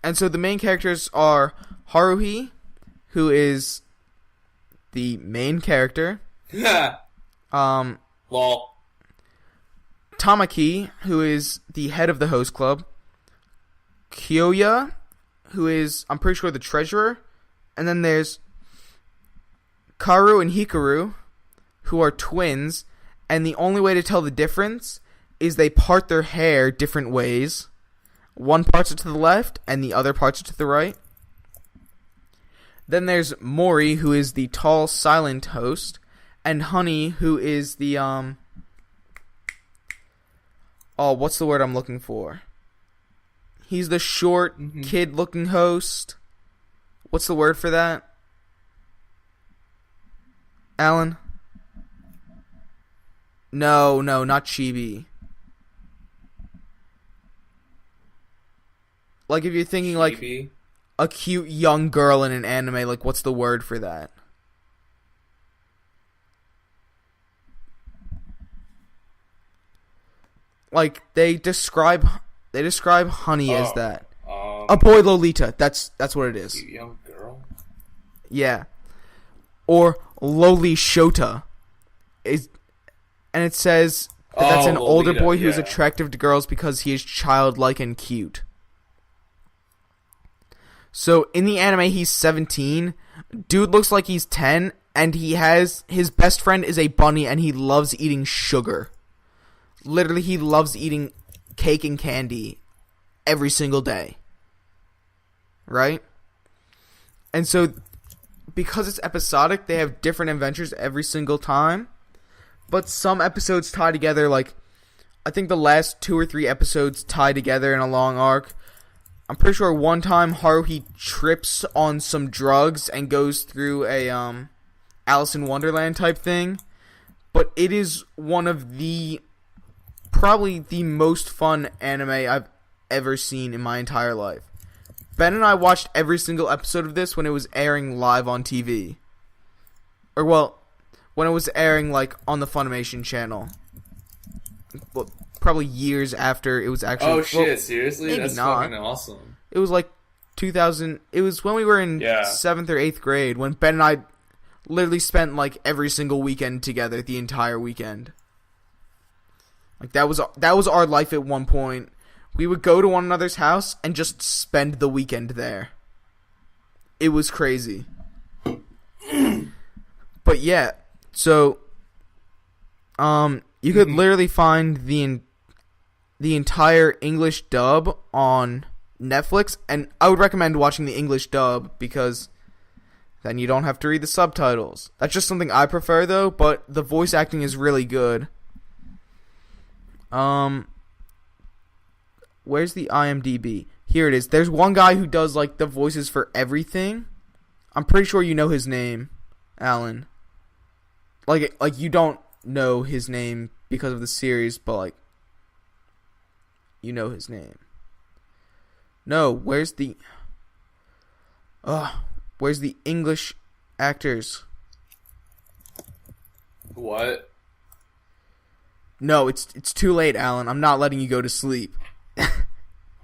And so the main characters are Haruhi, who is the main character. Lol. Tamaki, who is the head of the host club. Kyoya, who is, I'm pretty sure, the treasurer. And then there's Karu and Hikaru, who are twins. And the only way to tell the difference is they part their hair different ways. One parts it to the left, and the other parts it to the right. Then there's Mori, who is the tall, silent host. And Honey, who is the, what's the word I'm looking for? He's the short, kid-looking host. What's the word for that? Alan? No, not chibi. Like, if you're thinking, Chibi? like, a cute young girl in an anime, like, what's the word for that? Like, they describe Honey as that. A boy Lolita. That's what it is. Cute young girl? Yeah. Or Loli Shota. And it says that that's an older boy who's attractive to girls because he is childlike and cute. So, in the anime, he's 17. Dude looks like he's 10. And his best friend is a bunny and he loves eating sugar. Literally, he loves eating cake and candy every single day. Right? And so, because it's episodic, they have different adventures every single time. But some episodes tie together, like, I think the last 2 or 3 episodes tie together in a long arc. I'm pretty sure one time Haruhi trips on some drugs and goes through a Alice in Wonderland type thing. But it is one of probably the most fun anime I've ever seen in my entire life. Ben and I watched every single episode of this when it was airing live on TV. Or, well, when it was airing, like, on the Funimation channel. Well, probably years after it was actually... Oh, shit, seriously? Maybe That's not. fucking awesome. It was, like, 2000... It was when we were in 7th or 8th grade, when Ben and I literally spent, like, every single weekend together, the entire weekend. Like, that was our life at one point. We would go to one another's house and just spend the weekend there. It was crazy. But yeah, so you could literally find the entire English dub on Netflix, and I would recommend watching the English dub because then you don't have to read the subtitles. That's just something I prefer though, but the voice acting is really good. Where's the IMDb? Here it is. There's one guy who does like the voices for everything. I'm pretty sure you know his name, Alan. Like you don't know his name because of the series, but like you know his name. No, where's the English actors? What? No, it's too late, Alan. I'm not letting you go to sleep.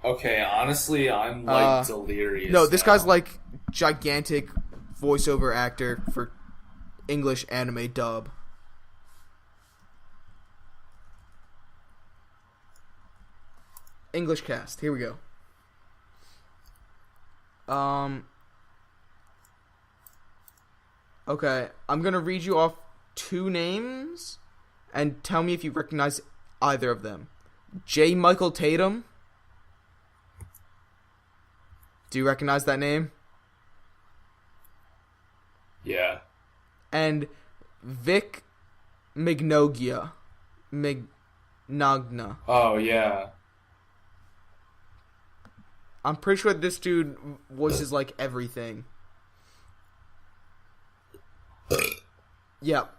Okay, honestly, I'm like delirious. No, this now. guy's like gigantic voiceover actor for English anime dub. English cast. Here we go. Okay, I'm gonna read you off 2 names and tell me if you recognize either of them. J. Michael Tatum. Do you recognize that name? Yeah. And Vic Mignogna. Oh, yeah. I'm pretty sure this dude voices like everything. Yep.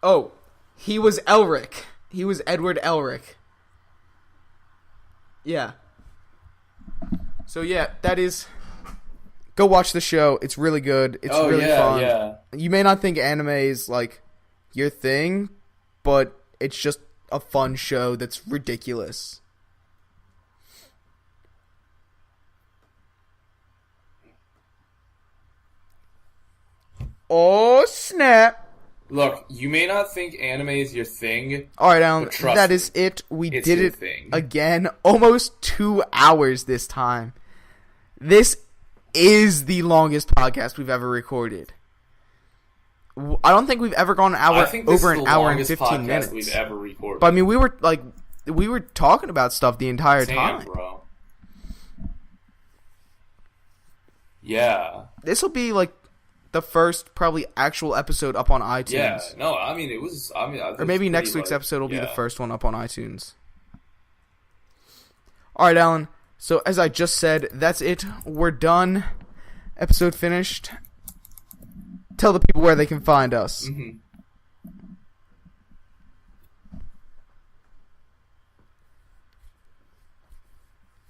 Oh, he was Elric. He was Edward Elric. Yeah. So yeah, that is. Go watch the show. It's really good. It's really fun. Yeah. You may not think anime is like your thing, but it's just a fun show that's ridiculous. Oh snap! Look, you may not think anime is your thing. Alright, Alan, but trust that me, is it. We it's did your it thing. again. Almost 2 hours this time. This is the longest podcast we've ever recorded. I don't think we've ever gone an hour over an hour and 15 minutes. We've ever recorded. But I mean, we were talking about stuff the entire time. Bro. Yeah. This will be like the first probably actual episode up on iTunes. Yeah. No, I mean it was. I think or maybe it's next pretty, week's episode will be the yeah. first one up on iTunes. All right, Alan. So as I just said, that's it. We're done. Episode finished. Tell the people where they can find us. Mm-hmm.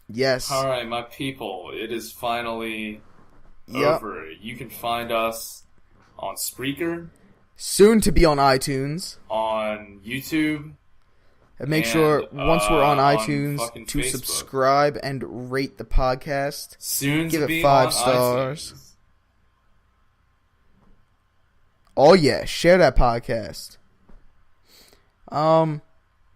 Yes. All right, my people. It is finally over. You can find us on Spreaker, soon to be on iTunes, on YouTube. And make sure, once we're on iTunes, to Facebook. subscribe and rate the podcast. Soon Give to it be 5 on stars. iTunes. Oh, yeah. Share that podcast. Yeah, and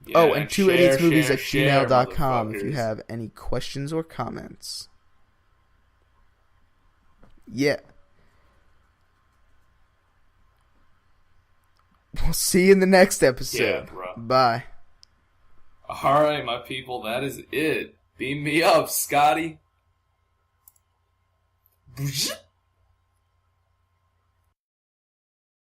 2idiotsmovies at share, gmail.com if you motherfuckers. have any questions or comments. Yeah. We'll see you in the next episode. Yeah, bro. Bye. Alright, my people, that is it. Beam me up, Scotty.